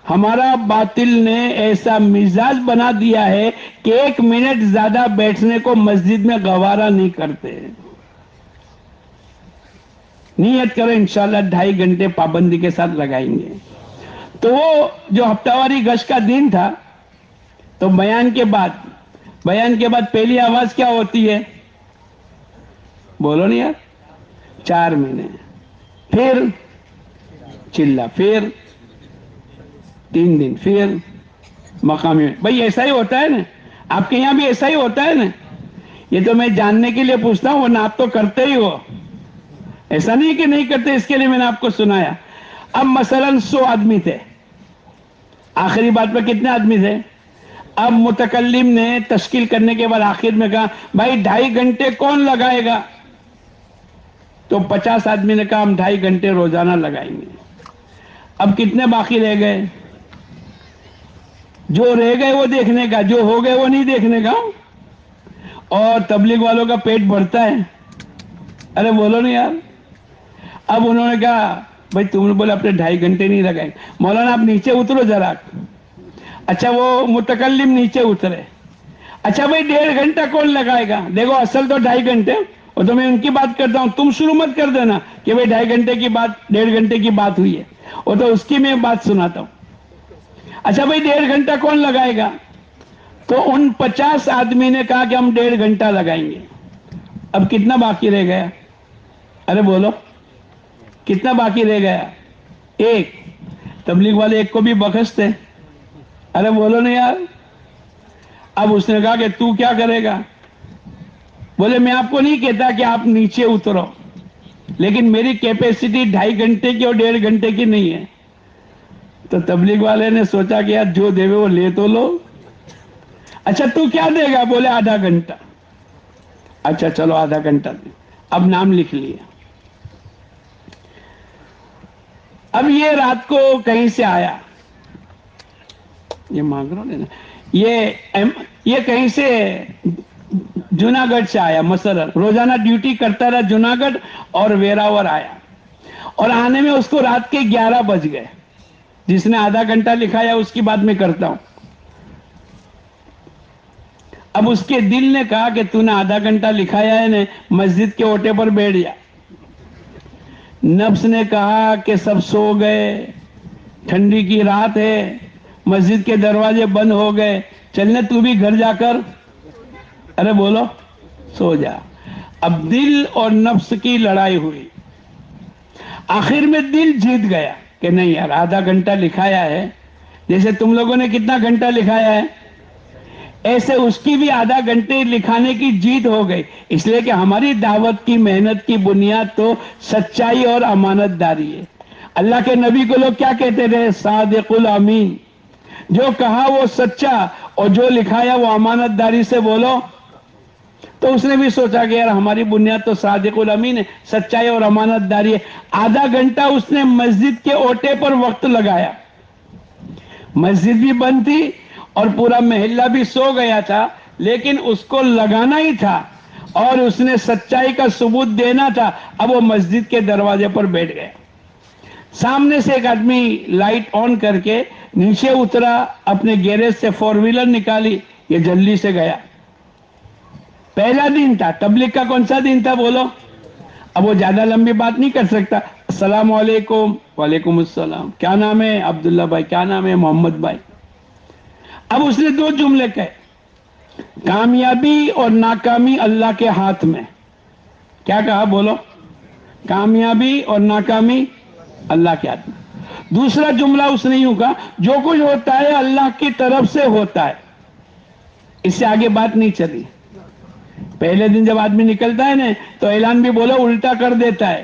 Speaker 1: ہمارا باطل نے ایسا مزاج بنا دیا ہے کہ 1 منٹ زیادہ بیٹھنے کو مسجد میں گوارا نہیں کرتے۔ نیت کرو انشاءاللہ 2.5 گھنٹے پابندی کے ساتھ لگائیں گے۔ تو وہ جو ہفتہ واری گشت کا دن تھا تو بیان کے بعد بیان کے بعد پہلی آواز کیا ہوتی ہے؟ بولو نہیں یار. 4 مہینے، پھر چلا، پھر 3 دن، پھر مقامی. بھائی ایسا ہی ہوتا ہے نا؟ آپ کے یہاں بھی ایسا ہی ہوتا ہے نا؟ یہ تو میں جاننے کے لیے پوچھتا ہوں، ورنہ آپ تو کرتے ہی ہو. ایسا نہیں کہ نہیں کرتے، اس کے لیے میں نے آپ کو سنایا. اب مثلا 100 آدمی تھے، آخری بات پہ کتنے آدمی تھے؟ اب متکلم نے تشکیل کرنے کے بعد آخر میں کہا بھائی 2.5 گھنٹے کون لگائے گا؟ تو 50 آدمی نے کہا ہم 2.5 گھنٹے روزانہ لگائیں گے. اب کتنے باقی رہ گئے؟ جو رہ گئے وہ دیکھنے کا، جو ہو گئے وہ نہیں دیکھنے کا. اور تبلیغ والوں کا پیٹ بھرتا ہے. ارے بولو نہیں یار. اب انہوں نے کہا بھائی تم نے بولے اپنے 2.5 گھنٹے نہیں لگائیں. مولانا آپ نیچے اترو ذرا. اچھا وہ متکلم نیچے اترے. اچھا بھائی 1.5 گھنٹہ کون لگائے گا؟ دیکھو اصل تو 2.5 گھنٹے، اور تو میں ان کی بات کرتا ہوں، تم شروع مت کر دینا کہ بھائی 2.5 گھنٹے کی بات 1.5 گھنٹے کی بات ہوئی ہے، وہ تو اس کی میں بات سناتا ہوں. اچھا بھائی 1.5 گھنٹہ کون لگائے گا؟ تو ان 50 آدمی نے کہا کہ ہم 1.5 گھنٹہ لگائیں گے. اب کتنا باقی رہ گیا؟ ارے بولو کتنا باقی رہ گیا؟ ایک. تبلیغ والے ایک کو بھی بخشتے. ارے بولو نہیں یار. اب اس نے کہا کہ تو کیا کرے گا؟ بولے میں آپ کو نہیں کہتا کہ آپ نیچے اترو، لیکن میری کیپیسٹی 2.5 گھنٹے کی اور 1.5 گھنٹے کی نہیں ہے. تو تبلیغ والے نے سوچا کہ یار جو دے وہ لے تو لو. اچھا تو کیا دے گا؟ بولے آدھا گھنٹہ. اچھا چلو آدھا گھنٹہ دے. اب نام لکھ لیا. اب یہ رات کو کہیں سے آیا، یہ مانگ رہا نا، یہ کہیں سے جوناگڑھ سے آیا. مثلا روزانہ ڈیوٹی کرتا رہا جوناگڑھ اور ویراور آیا، اور آنے میں اس کو رات کے 11 بج گئے. جس نے آدھا گھنٹہ لکھایا اس کی بات میں کرتا ہوں. اب اس کے دل نے کہا کہ تو نے آدھا گھنٹہ لکھایا ہے نا، مسجد کے اوٹے پر بیٹھ جا. نفس نے کہا کہ سب سو گئے، ٹھنڈی کی رات ہے، مسجد کے دروازے بند ہو گئے، چلنے تو بھی گھر جا کر ارے بولو سو جا. اب دل اور نفس کی لڑائی ہوئی. آخر میں دل جیت گیا کہ نہیں یار آدھا گھنٹہ لکھایا ہے، جیسے تم لوگوں نے کتنا گھنٹہ لکھایا ہے ایسے اس کی بھی آدھا گھنٹے لکھانے کی جیت ہو گئی. اس لیے کہ ہماری دعوت کی محنت کی بنیاد تو سچائی اور امانت داری ہے. اللہ کے نبی کو لوگ کیا کہتے تھے؟ صادق الامین. جو کہا وہ سچا، اور جو لکھایا وہ امانت داری سے بولو. تو اس نے بھی سوچا کہ یار ہماری بنیاد تو صادق الامین ہے، سچائی اور امانت داری ہے. آدھا گھنٹہ اس نے مسجد کے اوٹے پر وقت لگایا. مسجد بھی بند تھی اور پورا محلہ بھی سو گیا تھا، لیکن اس کو لگانا ہی تھا اور اس نے سچائی کا ثبوت دینا تھا. اب وہ مسجد کے دروازے پر بیٹھ گیا. سامنے سے ایک آدمی لائٹ آن کر کے نیچے اترا، اپنے گیریج سے 4 ویلر نکالی، یہ جلدی سے گیا. پہلا دن تھا تبلیغ کا. کون سا دن تھا بولو؟ اب وہ زیادہ لمبی بات نہیں کر سکتا. السلام علیکم. وعلیکم السلام. کیا نام ہے؟ عبداللہ بھائی. کیا نام ہے؟ محمد بھائی. اب اس نے 2 جملے کہے، کامیابی اور ناکامی اللہ کے ہاتھ میں. کیا کہا بولو؟ کامیابی اور ناکامی اللہ کے ہاتھ میں. دوسرا جملہ اس نے یوں کہا، جو کچھ ہوتا ہے اللہ کی طرف سے ہوتا ہے. اس سے آگے بات نہیں چلی. پہلے دن جب آدمی نکلتا ہے نا تو اعلان بھی بولو الٹا کر دیتا ہے.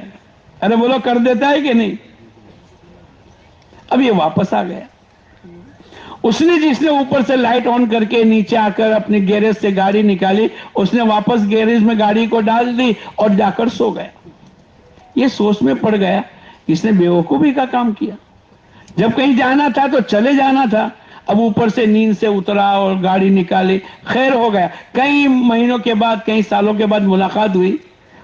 Speaker 1: ارے بولو کر دیتا ہے کہ نہیں؟ اب یہ واپس آ گیا. اس نے جس نے اوپر سے لائٹ آن کر کے نیچے آ کر اپنے گیریج سے گاڑی نکالی، اس نے واپس گیریج میں گاڑی کو ڈال دی اور جا کر سو گیا. یہ سوچ میں پڑ گیا اس نے بیوقوفی کا کام کیا. جب کہیں جانا تھا تو چلے جانا تھا. اب اوپر سے نیند سے اترا اور گاڑی نکالی، خیر ہو گیا. کئی مہینوں کے بعد، کئی سالوں کے بعد ملاقات ہوئی.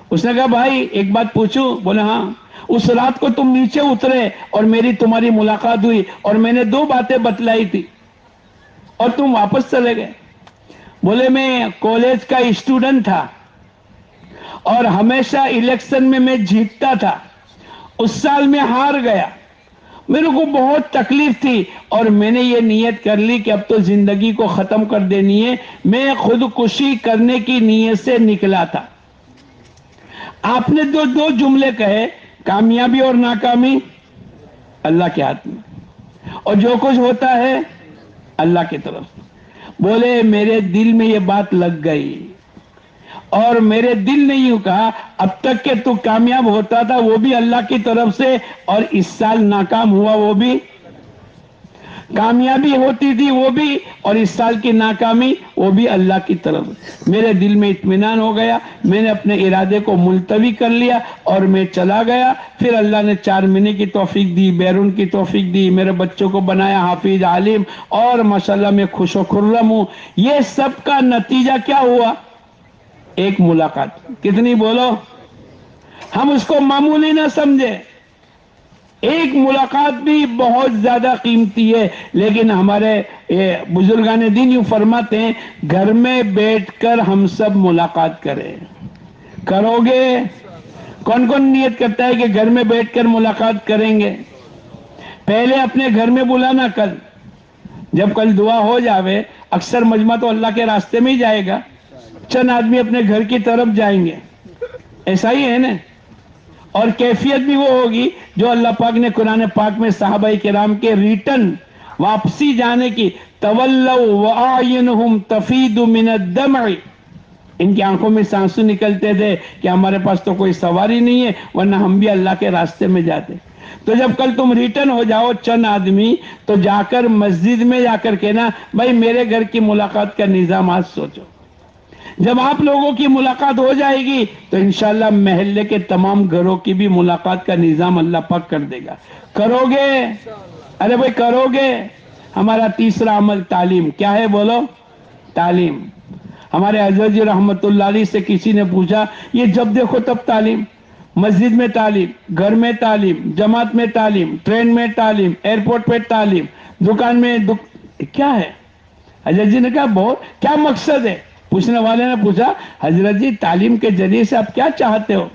Speaker 1: اس نے کہا بھائی ایک بات پوچھوں؟ بولے ہاں. اس رات کو تم نیچے اترے اور میری تمہاری ملاقات ہوئی اور میں نے 2 باتیں بتلائی تھی اور تم واپس چلے گئے. بولے میں کالج کا اسٹوڈنٹ تھا اور ہمیشہ الیکشن میں جیتتا تھا. اس سال میں ہار گیا. میرے کو بہت تکلیف تھی اور میں نے یہ نیت کر لی کہ اب تو زندگی کو ختم کر دینی ہے. میں خودکشی کرنے کی نیت سے نکلا تھا. آپ نے دو جملے کہے، کامیابی اور ناکامی اللہ کے ہاتھ میں، اور جو کچھ ہوتا ہے اللہ کی طرف سے. بولے میرے دل میں یہ بات لگ گئی اور میرے دل نے یوں کہا اب تک کہ تو کامیاب ہوتا تھا وہ بھی اللہ کی طرف سے، اور اس سال ناکام ہوا وہ بھی، کامیابی ہوتی تھی وہ بھی، اور اس سال کی ناکامی وہ بھی اللہ کی طرف. میرے دل میں اطمینان ہو گیا. میں نے اپنے ارادے کو ملتوی کر لیا اور میں چلا گیا. پھر اللہ نے 4 مہینے کی توفیق دی، بیرون کی توفیق دی، میرے بچوں کو بنایا حافظ عالم، اور ماشاءاللہ میں خوش و خرم ہوں. یہ سب کا نتیجہ کیا ہوا؟ ایک ملاقات. کتنی بولو؟ ہم اس کو معمولی نہ سمجھے. ایک ملاقات بھی بہت زیادہ قیمتی ہے. لیکن ہمارے بزرگان دین یوں فرماتے ہیں گھر میں بیٹھ کر ہم سب ملاقات کریں. کرو گے؟ کون کون نیت کرتا ہے کہ گھر میں بیٹھ کر ملاقات کریں گے؟ پہلے اپنے گھر میں بلانا. کل جب کل دعا ہو جاوے، اکثر مجمع تو اللہ کے راستے میں ہی جائے گا، چند آدمی اپنے گھر کی طرف جائیں گے. ایسا ہی ہے نا؟ اور کیفیت بھی وہ ہوگی جو اللہ پاک نے قرآن پاک میں صحابہ کرام کے ریٹرن واپسی جانے کی، تولوا واعینہم تفیض من الدمع، ان کی آنکھوں میں سانسو نکلتے تھے کہ ہمارے پاس تو کوئی سواری نہیں ہے ورنہ ہم بھی اللہ کے راستے میں جاتے. تو جب کل تم ریٹرن ہو جاؤ چند آدمی، تو جا کر مسجد میں جا کر کہنا بھائی میرے گھر کی ملاقات کا نظامات سوچو. جب آپ لوگوں کی ملاقات ہو جائے گی تو انشاءاللہ محلے کے تمام گھروں کی بھی ملاقات کا نظام اللہ پاک کر دے گا. کرو گے؟ ارے بھائی کرو گے؟ ہمارا تیسرا عمل تعلیم. کیا ہے بولو؟ تعلیم. ہمارے حضرت جی رحمت اللہ علیہ سے کسی نے پوچھا یہ جب دیکھو تب تعلیم، مسجد میں تعلیم، گھر میں تعلیم، جماعت میں تعلیم، ٹرین میں تعلیم، ایئرپورٹ پہ تعلیم، دکان میں کیا ہے؟ حضرت جی نے کہا بہت. کیا مقصد ہے؟ پوچھنے والے نے پوچھا حضرت جی تعلیم کے ذریعے سے آپ کیا چاہتے ہو؟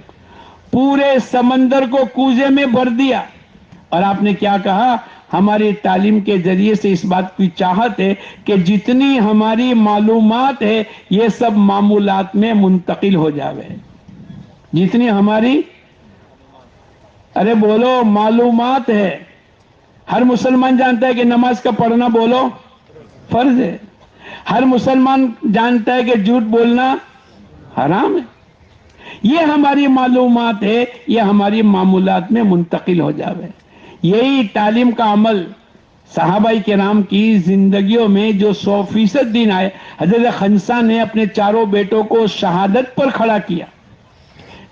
Speaker 1: پورے سمندر کو کوزے میں بھر دیا. اور آپ نے کیا کہا؟ ہماری تعلیم کے ذریعے سے اس بات کی چاہت ہے کہ جتنی ہماری معلومات ہے یہ سب معمولات میں منتقل ہو جاوے. جتنی ہماری ارے بولو معلومات ہے. ہر مسلمان جانتا ہے کہ نماز کا پڑھنا بولو فرض ہے. ہر مسلمان جانتا ہے کہ جھوٹ بولنا حرام ہے. یہ ہماری معلومات ہے، یہ ہماری معمولات میں منتقل ہو جاوے. یہی تعلیم کا عمل صحابہ کرام کی زندگیوں میں جو 100% دین آئے. حضرت خنسا نے اپنے 4 بیٹوں کو شہادت پر کھڑا کیا.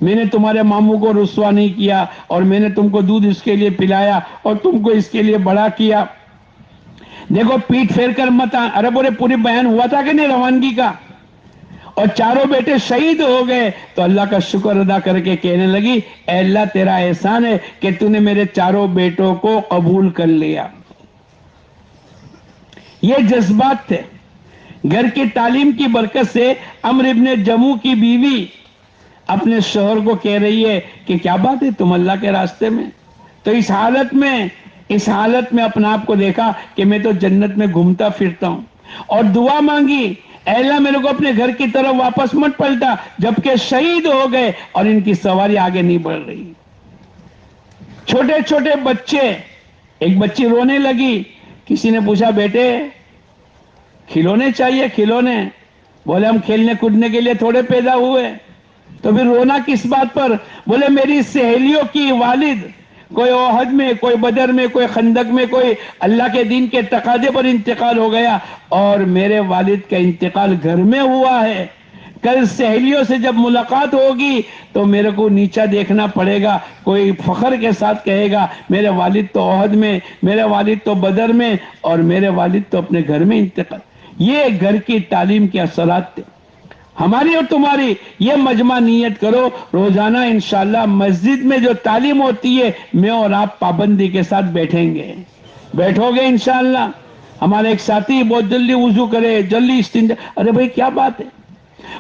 Speaker 1: میں نے تمہارے ماموں کو رسوا نہیں کیا اور میں نے تم کو دودھ اس کے لیے پلایا اور تم کو اس کے لیے بڑا کیا. دیکھو پیٹ پھیر کر مت. ارے بولے پوری بیان ہوا تھا کہ نہیں روانگی کا؟ اور 4 بیٹے شہید ہو گئے تو اللہ کا شکر ادا کر کے کہنے لگی اے اللہ تیرا احسان ہے کہ تو نے میرے 4 بیٹوں کو قبول کر لیا. یہ جذبات تھے. گھر کی تعلیم کی برکت سے عمرو ابن جموح کی بیوی اپنے شوہر کو کہہ رہی ہے کہ کیا بات ہے تم اللہ کے راستے میں. تو اس حالت میں اپنا آپ کو دیکھا کہ میں تو جنت میں گھومتا پھرتا ہوں، اور دعا مانگی اے اللہ میرے کو اپنے گھر کی طرف واپس مت پلٹا. جبکہ شہید ہو گئے اور ان کی سواری آگے نہیں بڑھ رہی. چھوٹے چھوٹے بچے، ایک بچی رونے لگی. کسی نے پوچھا بیٹے کھلونے چاہیے؟ کھلونے. بولے ہم کھیلنے کودنے کے لیے تھوڑے پیدا ہوئے. تو پھر رونا کس بات پر؟ بولے میری سہیلیوں کی والد کوئی احد میں، کوئی بدر میں، کوئی خندق میں، کوئی اللہ کے دین کے تقاضے پر انتقال ہو گیا اور میرے والد کا انتقال گھر میں ہوا ہے. کل سہیلیوں سے جب ملاقات ہوگی تو میرے کو نیچا دیکھنا پڑے گا. کوئی فخر کے ساتھ کہے گا میرے والد تو احد میں، میرے والد تو بدر میں، اور میرے والد تو اپنے گھر میں انتقال. یہ گھر کی تعلیم کے اثرات تھے ہماری اور تمہاری. یہ مجمع نیت کرو روزانہ انشاءاللہ مسجد میں جو تعلیم ہوتی ہے میں اور آپ پابندی کے ساتھ بیٹھیں گے. بیٹھو گے انشاءاللہ. ہمارے ایک ساتھی بہت جلدی وضو کرے، جلدی استنجا. ارے بھائی کیا بات ہے؟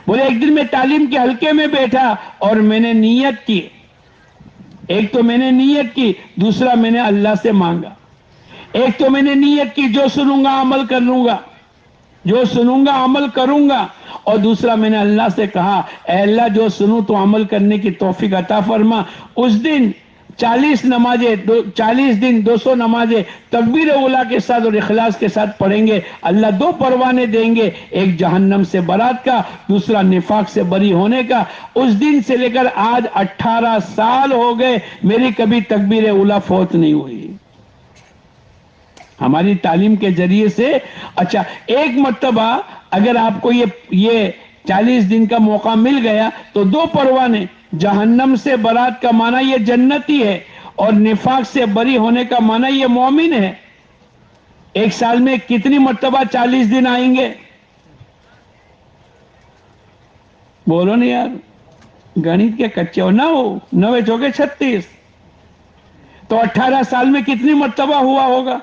Speaker 1: بولے ایک دن میں تعلیم کے حلقے میں بیٹھا اور میں نے نیت کی ایک تو میں نے نیت کی، دوسرا میں نے اللہ سے مانگا. ایک تو میں نے نیت کی جو سنوں گا عمل کروں گا، جو سنوں گا عمل کروں گا، اور دوسرا میں نے اللہ سے کہا اے اللہ جو سنوں تو عمل کرنے کی توفیق عطا فرما. اس دن 40 نمازیں 40 دن 200 نمازیں تکبیر اولا کے ساتھ اور اخلاص کے ساتھ پڑھیں گے. اللہ 2 پروانے دیں گے، ایک جہنم سے برات کا، دوسرا نفاق سے بری ہونے کا. اس دن سے لے کر آج 18 سال ہو گئے، میری کبھی تکبیر اولا فوت نہیں ہوئی. ہماری تعلیم کے ذریعے سے. اچھا ایک مرتبہ اگر آپ کو یہ 40 دن کا موقع مل گیا تو 2 پروانے، جہنم سے برات کا معنی یہ جنتی ہے، اور نفاق سے بری ہونے کا معنی یہ مومن ہے. ایک سال میں کتنی مرتبہ 40 دن آئیں گے؟ بولو نہیں یار، گنت کے کچے ہو. 9 چوکے 36، تو 18 سال میں کتنی مرتبہ ہوا ہوگا؟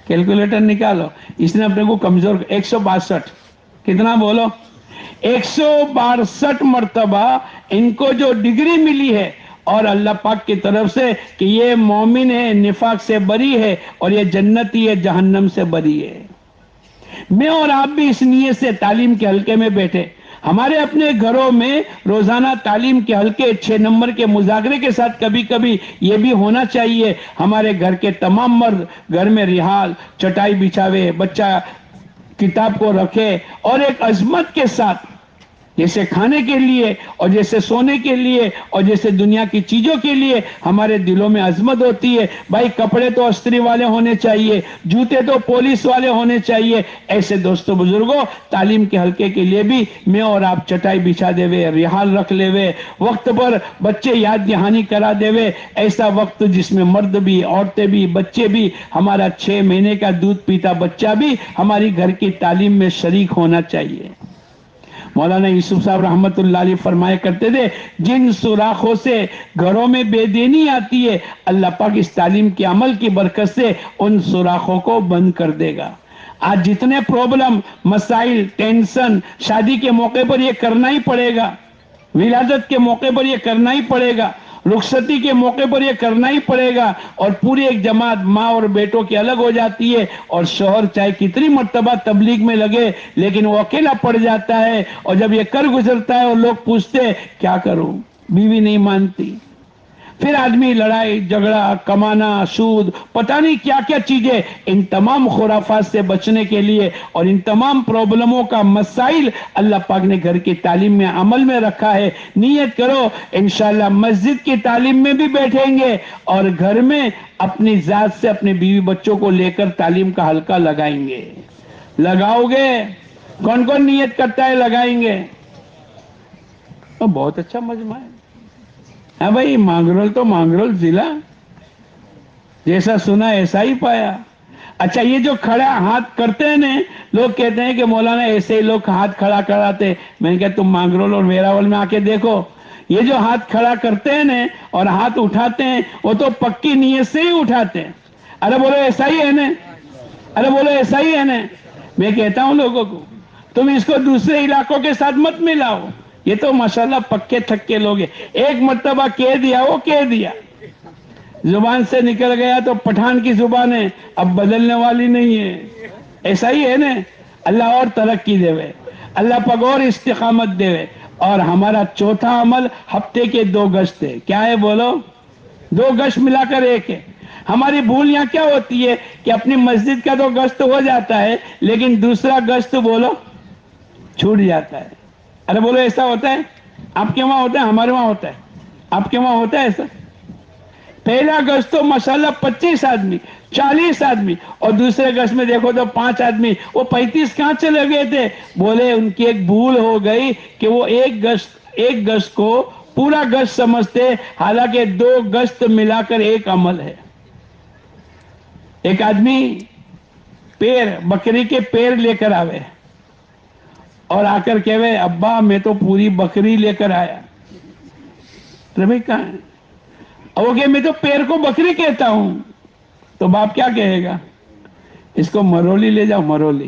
Speaker 1: کیلکولیٹر نکالو. اس نے اپنے کو کمزور 162. کتنا بولو؟ 162 مرتبہ ان کو جو ڈگری ملی ہے، اور اللہ پاک کی طرف سے کہ یہ مومن ہے، نفاق سے بری ہے، اور یہ جنتی ہے، جہنم سے بری ہے. میں اور آپ بھی اس نیت سے تعلیم کے حلقے میں بیٹھے. ہمارے اپنے گھروں میں روزانہ تعلیم کے حلقے 6 نمبر کے مذاکرے کے ساتھ کبھی کبھی یہ بھی ہونا چاہیے. ہمارے گھر کے تمام مرد گھر میں رحال چٹائی بچھاوے، بچہ کتاب کو رکھے، اور ایک عظمت کے ساتھ، جیسے کھانے کے لیے اور جیسے سونے کے لیے اور جیسے دنیا کی چیزوں کے لیے ہمارے دلوں میں عظمت ہوتی ہے. بھائی کپڑے تو استری والے ہونے چاہیے، جوتے تو پولیس والے ہونے چاہیے. ایسے دوستوں بزرگوں، تعلیم کے حلقے کے لیے بھی میں اور آپ چٹائی بچھا دے وے، رحال رکھ لے وے، وقت پر بچے یاد دہانی کرا دے وے. ایسا وقت جس میں مرد بھی، عورتیں بھی، بچے بھی، ہمارا 6 مہینے کا دودھ پیتا بچہ بھی ہماری گھر کی تعلیم میں شریک ہونا چاہیے. مولانا یوسف صاحب رحمت اللہ علیہ فرمایا کرتے تھے جن سوراخوں سے گھروں میں بے دینی آتی ہے، اللہ پاک اس تعلیم کے عمل کی برکت سے ان سوراخوں کو بند کر دے گا. آج جتنے پرابلم، مسائل، ٹینشن، شادی کے موقع پر یہ کرنا ہی پڑے گا، ولادت کے موقع پر یہ کرنا ہی پڑے گا، رخصتی کے موقع پر یہ کرنا ہی پڑے گا، اور پوری ایک جماعت ماں اور بیٹوں کی الگ ہو جاتی ہے، اور شوہر چاہے کتنی مرتبہ تبلیغ میں لگے لیکن وہ اکیلا پڑ جاتا ہے. اور جب یہ کر گزرتا ہے اور لوگ پوچھتے کیا کروں، بیوی نہیں مانتی. پھر آدمی لڑائی جھگڑا، کمانا، سود، پتہ نہیں کیا کیا چیزیں. ان تمام خرافات سے بچنے کے لیے اور ان تمام پرابلموں کا مسائل اللہ پاک نے گھر کی تعلیم میں عمل میں رکھا ہے. نیت کرو انشاءاللہ مسجد کی تعلیم میں بھی بیٹھیں گے، اور گھر میں اپنی ذات سے اپنے بیوی بچوں کو لے کر تعلیم کا حلقہ لگائیں گے. لگاؤ گے؟ کون کون نیت کرتا ہے لگائیں گے؟ بہت اچھا مجمع ہے. ہاں بھائی، مانگرول تو مانگرول ضلع، جیسا سنا ایسا ہی پایا. اچھا یہ جو کھڑا ہاتھ کرتے ہیں نا، لوگ کہتے ہیں کہ مولانا ایسے ہی لوگ ہاتھ کھڑا کراتے. میں نے کہا تم مانگرول اور ویراول میں آ کے دیکھو، یہ جو ہاتھ کھڑا کرتے ہیں نا اور ہاتھ اٹھاتے ہیں وہ تو پکی نیت سے ہی اٹھاتے ہیں. ارے بولو ایسا ہی ہے نا، ارے بولو ایسا ہی ہے نا. میں کہتا ہوں لوگوں کو تم اس کو دوسرے علاقوں کے ساتھ مت ملاؤ، یہ تو ماشاءاللہ پکے تھکے لوگ ہیں. ایک مرتبہ کہہ دیا وہ کہہ دیا، زبان سے نکل گیا تو پٹھان کی زبان ہے، اب بدلنے والی نہیں ہے. ایسا ہی ہے نا. اللہ اور ترقی دے وے، اللہ پاک اور استقامت دے وے. اور ہمارا چوتھا عمل ہفتے کے 2 گشت ہے. کیا ہے بولو؟ 2 گشت ملا کر ایک ہے. ہماری بھول یہاں کیا ہوتی ہے کہ اپنی مسجد کا تو گشت ہو جاتا ہے لیکن دوسرا گشت بولو چھوٹ جاتا ہے. ارے بولو ایسا ہوتا ہے؟ آپ کے وہاں ہوتا ہے، ہمارے وہاں ہوتا ہے. آپ کے وہاں ہوتا ہے ایسا؟ پہلا گشت تو ماشاءاللہ 25 آدمی 40 آدمی، اور دوسرے گشت میں دیکھو تو 5 آدمی. وہ 35 کہاں چلے گئے تھے؟ بولے ان کی ایک بھول ہو گئی کہ وہ ایک گشت کو پورا گشت سمجھتے، حالانکہ 2 گشت ملا کر ایک عمل ہے. ایک آدمی بکری کے پیر لے کر آوے اور آ کر کہوے ابا میں تو پوری بکری لے کر آیا. بھائی کہاں ہے؟ اور وہ کہ میں تو پیر کو بکری کہتا ہوں. تو باپ کیا کہے گا؟ اس کو مرولی لے جاؤ، مرولی.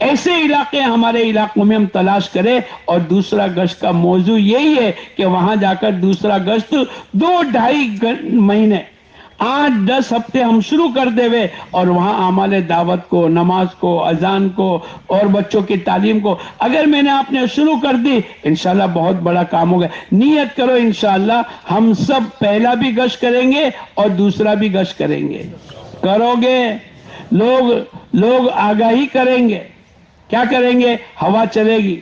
Speaker 1: ایسے علاقے ہمارے علاقوں میں ہم تلاش کریں. اور دوسرا گشت کا موضوع یہی ہے کہ وہاں جا کر دوسرا گشت 2-2.5 مہینے 8-10 ہفتے ہم شروع کر دے وے اور وہاں اعمال دعوت کو, نماز کو, اذان کو اور بچوں کی تعلیم کو اگر میں نے آپ نے شروع کر دی انشاءاللہ بہت بڑا کام ہوگا. نیت کرو انشاءاللہ ہم سب پہلا بھی گشت کریں گے اور دوسرا بھی گشت کریں گے. کرو گے لوگ آگاہی کریں گے. کیا کریں گے؟ ہوا چلے گی.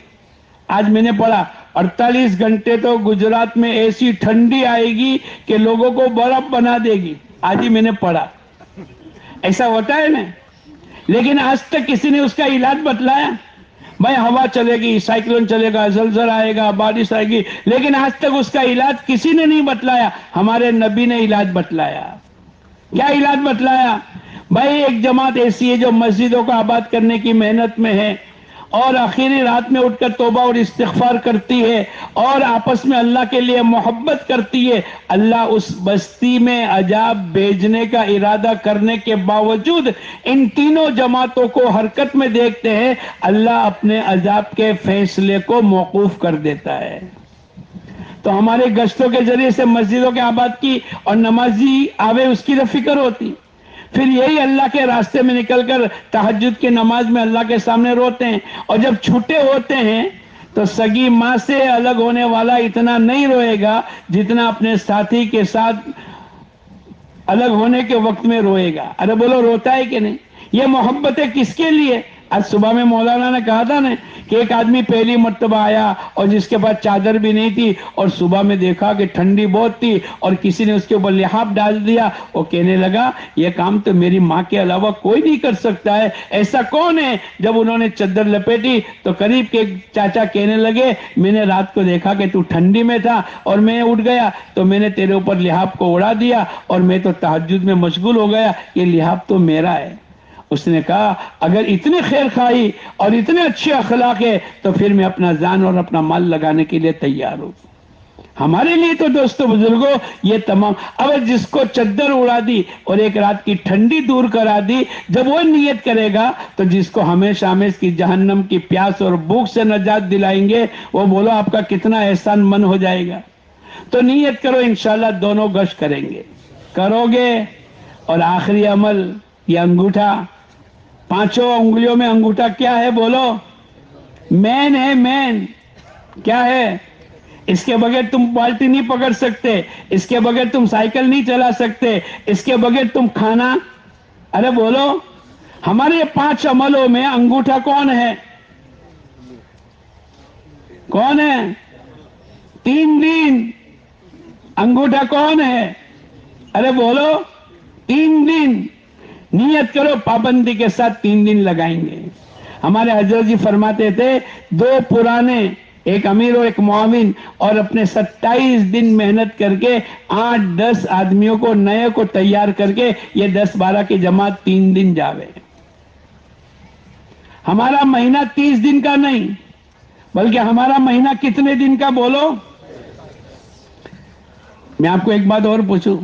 Speaker 1: آج میں نے پڑھا 48 گھنٹے تو گجرات میں ایسی ٹھنڈی آئے گی کہ لوگوں کو برف بنا دے گی. آج ہی میں نے پڑھا. ایسا ہوتا ہے نا. لیکن آج تک کسی نے اس کا علاج بتلایا؟ بھائی ہوا چلے گی, سائیکلون چلے گا, زلزلہ آئے گا, بارش آئے گی, لیکن آج تک اس کا علاج کسی نے نہیں بتلایا. ہمارے نبی نے علاج بتلایا. کیا علاج بتلایا؟ بھائی ایک جماعت ایسی ہے جو مسجدوں کو آباد کرنے کی محنت میں ہے اور آخری رات میں اٹھ کر توبہ اور استغفار کرتی ہے اور آپس میں اللہ کے لیے محبت کرتی ہے. اللہ اس بستی میں عذاب بھیجنے کا ارادہ کرنے کے باوجود ان تینوں جماعتوں کو حرکت میں دیکھتے ہیں. اللہ اپنے عذاب کے فیصلے کو موقوف کر دیتا ہے. تو ہمارے گشتوں کے ذریعے سے مسجدوں کے آباد کی اور نمازی آوے اس کی تو فکر ہوتی. پھر یہی اللہ کے راستے میں نکل کر تہجد کی نماز میں اللہ کے سامنے روتے ہیں اور جب چھوٹے ہوتے ہیں تو سگی ماں سے الگ ہونے والا اتنا نہیں روئے گا جتنا اپنے ساتھی کے ساتھ الگ ہونے کے وقت میں روئے گا. ارے بولو روتا ہے کہ نہیں؟ یہ محبت ہے کس کے لیے؟ آج صبح میں مولانا نے کہا تھا نا کہ ایک آدمی پہلی مرتبہ آیا اور جس کے پاس چادر بھی نہیں تھی اور صبح میں دیکھا کہ ٹھنڈی بہت تھی اور کسی نے اس کے اوپر لحاف ڈال دیا. وہ کہنے لگا یہ کام تو میری ماں کے علاوہ کوئی نہیں کر سکتا ہے. ایسا کون ہے؟ جب انہوں نے چادر لپیٹی تو قریب کے چاچا کہنے لگے میں نے رات کو دیکھا کہ تو ٹھنڈی میں تھا اور میں اٹھ گیا تو میں نے تیرے اوپر لحاف کو اڑا دیا اور میں تو تہجد میں مشغول ہو گیا. یہ لحاف تو میرا ہے. اس نے کہا اگر اتنی خیر خواہی اور اتنے اچھے اخلاق ہے تو پھر میں اپنا جان اور اپنا مال لگانے کے لیے تیار ہوں. ہمارے لیے تو دوستو بزرگوں یہ تمام. اب جس کو چادر اڑا دی اور ایک رات کی ٹھنڈی دور کرا دی جب وہ نیت کرے گا تو جس کو ہمیشہ ہمیشہ کی جہنم کی پیاس اور بھوک سے نجات دلائیں گے وہ بولو آپ کا کتنا احسان من ہو جائے گا. تو نیت کرو انشاءاللہ دونوں گشت کریں گے. کرو گے. اور آخری عمل یہ انگوٹھا, 5 انگلیوں میں انگوٹھا کیا ہے بولو؟ مین ہے. مین کیا ہے؟ اس کے بغیر تم بالٹی نہیں پکڑ سکتے, اس کے بغیر تم سائیکل نہیں چلا سکتے, اس کے بغیر تم کھانا. ارے بولو ہمارے 5 عملوں میں انگوٹھا کون ہے؟ کون ہے؟ 3 دن. انگوٹھا کون ہے؟ ارے بولو 3 دن. نیت کرو پابندی کے ساتھ 3 دن لگائیں گے. ہمارے حضرت جی فرماتے تھے 2 پرانے, ایک امیر اور ایک معاون, اور اپنے 27 دن محنت کر کے 8-10 آدمیوں کو نئے کو تیار کر کے یہ 10-12 کی جماعت 3 دن جاوے. ہمارا مہینہ 30 دن کا نہیں بلکہ ہمارا مہینہ کتنے دن کا بولو؟ میں آپ کو ایک بات اور پوچھوں,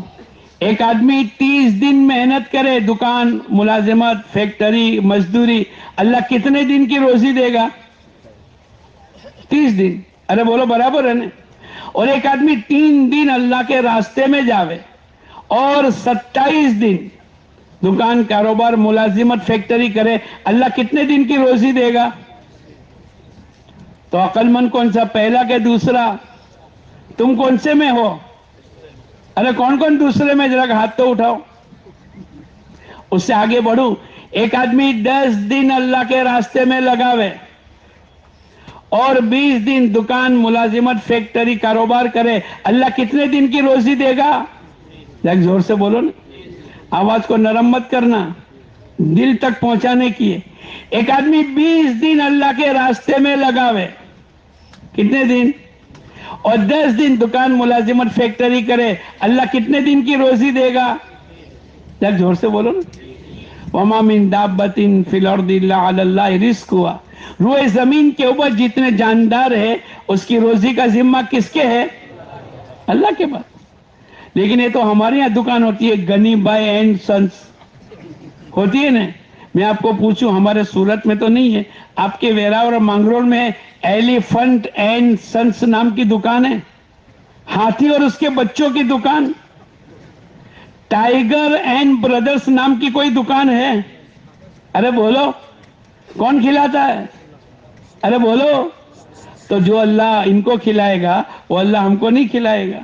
Speaker 1: ایک آدمی 30 دن محنت کرے, دکان, ملازمت, فیکٹری, مزدوری, اللہ کتنے دن کی روزی دے گا؟ 30 دن. ارے بولو برابر ہے نا؟ اور ایک آدمی 3 دن اللہ کے راستے میں جاوے اور 27 دن دکان, کاروبار, ملازمت, فیکٹری کرے, اللہ کتنے دن کی روزی دے گا؟ تو عقل مند کون سا, پہلا کہ دوسرا؟ تم کون سے میں ہو؟ ارے کون دوسرے میں؟ ذرا ہاتھ تو اٹھاؤ. اس سے آگے بڑھو, ایک آدمی 10 دن اللہ کے راستے میں لگاوے اور 20 دن دکان, ملازمت, فیکٹری, کاروبار کرے, اللہ کتنے دن کی روزی دے گا؟ ایک زور سے بولو نا, آواز کو نرم مت کرنا, دل تک پہنچانے کی ہے. ایک آدمی 20 دن اللہ کے راستے میں لگاوے, کتنے دن؟ اور 10 دن دکان, ملازمت, فیکٹری کرے, اللہ کتنے دن کی روزی دے گا؟ ایک زور سے بولو نا. وَمَا مِن دَابَّةٍ فِي الْأَرْضِ إِلَّا عَلَى اللَّهِ رِزْقُهَا. روئے زمین کے اوپر جتنے جاندار ہے اس کی روزی کا ذمہ کس کے ہے؟ اللہ کے پاس. لیکن یہ تو ہمارے یہاں دکان ہوتی ہے, گنی بائی اینڈ سنس ہوتی ہے نا, میں آپ کو پوچھوں ہمارے سورت میں تو نہیں ہے، آپ کے ویراول اور مانگرول میں ایلیفنٹ اینڈ سنس نام کی دکان ہے، ہاتھی اور اس کے بچوں کی دکان، ٹائیگر اینڈ بردرز نام کی کوئی دکان ہے؟ ارے بولو، کون کھلاتا ہے؟ ارے بولو. تو جو اللہ ان کو کھلائے گا وہ اللہ ہم کو نہیں کھلائے گا.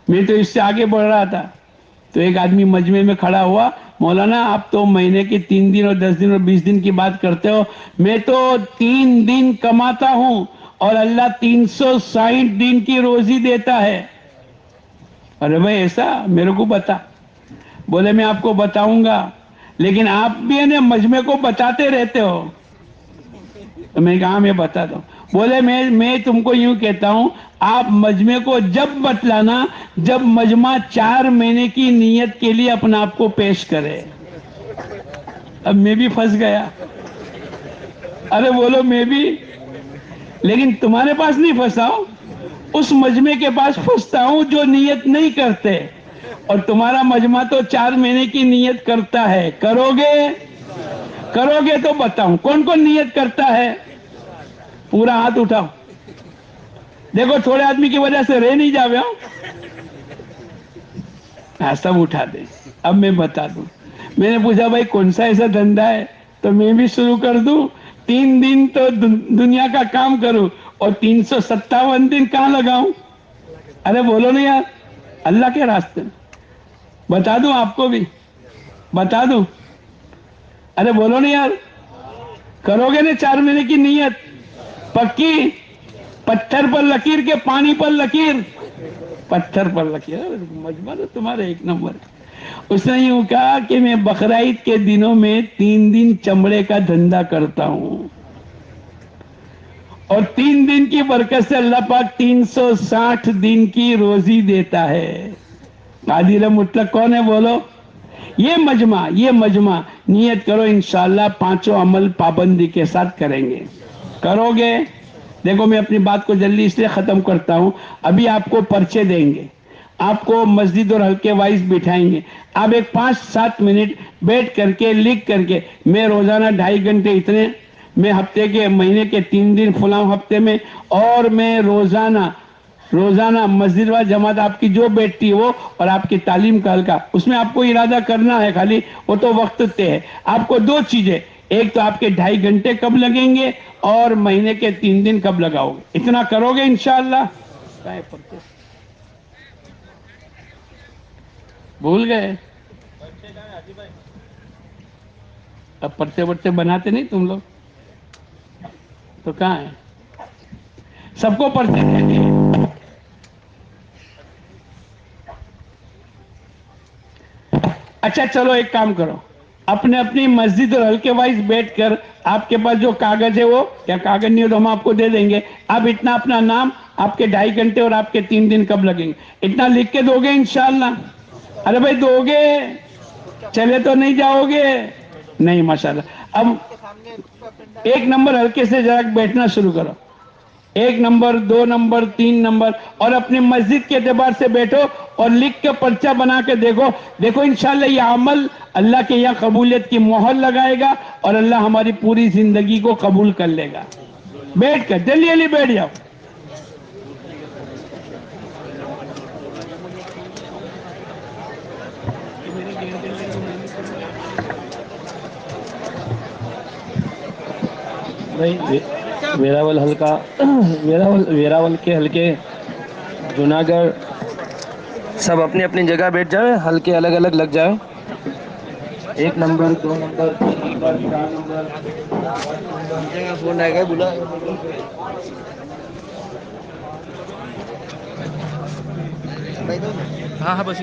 Speaker 1: میں تو اس سے آگے بڑھ رہا تھا تو ایک آدمی مجمع میں کھڑا ہوا، مولانا آپ تو مہینے کی 3 دن اور 10 دن اور 20 دن کی بات کرتے ہو، میں تو 3 دن کماتا ہوں اور اللہ 360 دن کی روزی دیتا ہے. ارے بھائی ایسا؟ میرے کو بتا. بولے میں آپ کو بتاؤں گا لیکن آپ بھی ہے نا مجمع کو بتاتے رہتے ہو. تو میں کہا میں بتاتا ہوں. بولے میں تم کو یوں کہتا ہوں، آپ مجمع کو جب بتلانا جب مجمع 4 مہینے کی نیت کے لیے اپنا آپ کو پیش کرے. اب میں بھی پھنس گیا. ارے بولو میں بھی، لیکن تمہارے پاس نہیں پھنسا ہوں، اس مجمع کے پاس پھنستا ہوں جو نیت نہیں کرتے. اور تمہارا مجمع تو 4 مہینے کی نیت کرتا ہے. کرو گے؟ کرو گے تو بتاؤں کون کون نیت کرتا ہے؟ پورا ہاتھ اٹھاؤ. دیکھو تھوڑے آدمی کی وجہ سے رہ نہیں جاوے ہو. ہاں سب اٹھا دیں. اب میں بتا دوں. میں نے پوچھا بھائی کون سا ایسا دھندا ہے تو میں بھی شروع کر دوں. 3 دن تو دنیا کا کام کروں اور 357 دن کہاں لگاؤں؟ ارے بولو نا یار، اللہ کے راستے میں بتا دوں آپ کو بھی بتا دوں. ارے بولو نا یار، کرو گے نا 4 مہینے کی نیت پکی؟ پتھر پر لکیر کے پانی پر لکیر؟ پتھر پر لکیر. مجمع تو تمہارے ایک نمبر. اس نے یوں کہا کہ میں بقرعید کے دنوں میں 3 دن چمڑے کا دھندا کرتا ہوں اور 3 دن کی برکت سے اللہ پاک 360 دن کی روزی دیتا ہے. قادر مطلق کون ہے بولو؟ یہ مجمع نیت کرو انشاءاللہ 5 عمل پابندی کے ساتھ کریں گے. کرو گے؟ دیکھو میں اپنی بات کو جلدی اس لیے ختم کرتا ہوں. ابھی آپ کو پرچے دیں گے، آپ کو مسجد اور حلقے وائز بٹھائیں گے. آپ ایک 5-7 منٹ بیٹھ کر کے لکھ کر کے، میں روزانہ 2.5 گھنٹے اتنے، میں ہفتے کے مہینے کے 3 دن فلاں ہفتے میں، اور میں روزانہ مسجد و جماعت آپ کی جو بیٹھتی ہے وہ، اور آپ کی تعلیم کا حلقہ، اس میں آپ کو ارادہ کرنا ہے خالی، وہ تو وقت تے ہے. آپ کو 2 چیزیں، ایک تو آپ کے 2.5 گھنٹے کب لگیں گے اور مہینے کے 3 دن کب لگاؤ گے. اتنا کرو گے انشاءاللہ؟ بھول گئے؟ اب پرچے ورچے بناتے نہیں تم لوگ تو کہاں ہے؟ سب کو پرچے دیتے ہیں. اچھا چلو ایک کام کرو، اپنے اپنی مسجد اور حلقے وائز بیٹھ کر آپ کے پاس جو کاغذ ہے وہ، کیا کاغذ نہیں ہو تو ہم آپ کو دے دیں گے، آپ اتنا اپنا نام، آپ کے 2.5 گھنٹے اور آپ کے 3 دن کب لگیں گے اتنا لکھ کے دو گے انشاءاللہ؟ ارے بھائی دو گے؟ چلے تو نہیں جاؤ گے؟ نہیں ماشاءاللہ. اب 1 نمبر حلقے سے ذرا بیٹھنا شروع کرو. 1 نمبر 2 نمبر 3 نمبر، اور اپنے مسجد کے اعتبار سے بیٹھو اور لکھ کے پرچہ بنا کے دیکھو انشاءاللہ یہ عمل اللہ کے یہاں قبولیت کی مہر لگائے گا اور اللہ ہماری پوری زندگی کو قبول کر لے گا. بیٹھ کر جلدی جلدی بیٹھ جاؤ.
Speaker 2: بھائی ویراول کے حلقے جوناگڑھ سب اپنی اپنی جگہ بیٹھ جائیں، حلقے الگ الگ لگ جائیں. 1 number 2 number 3 number 4 number phone آئے گا بلا. ہاں ہاں بس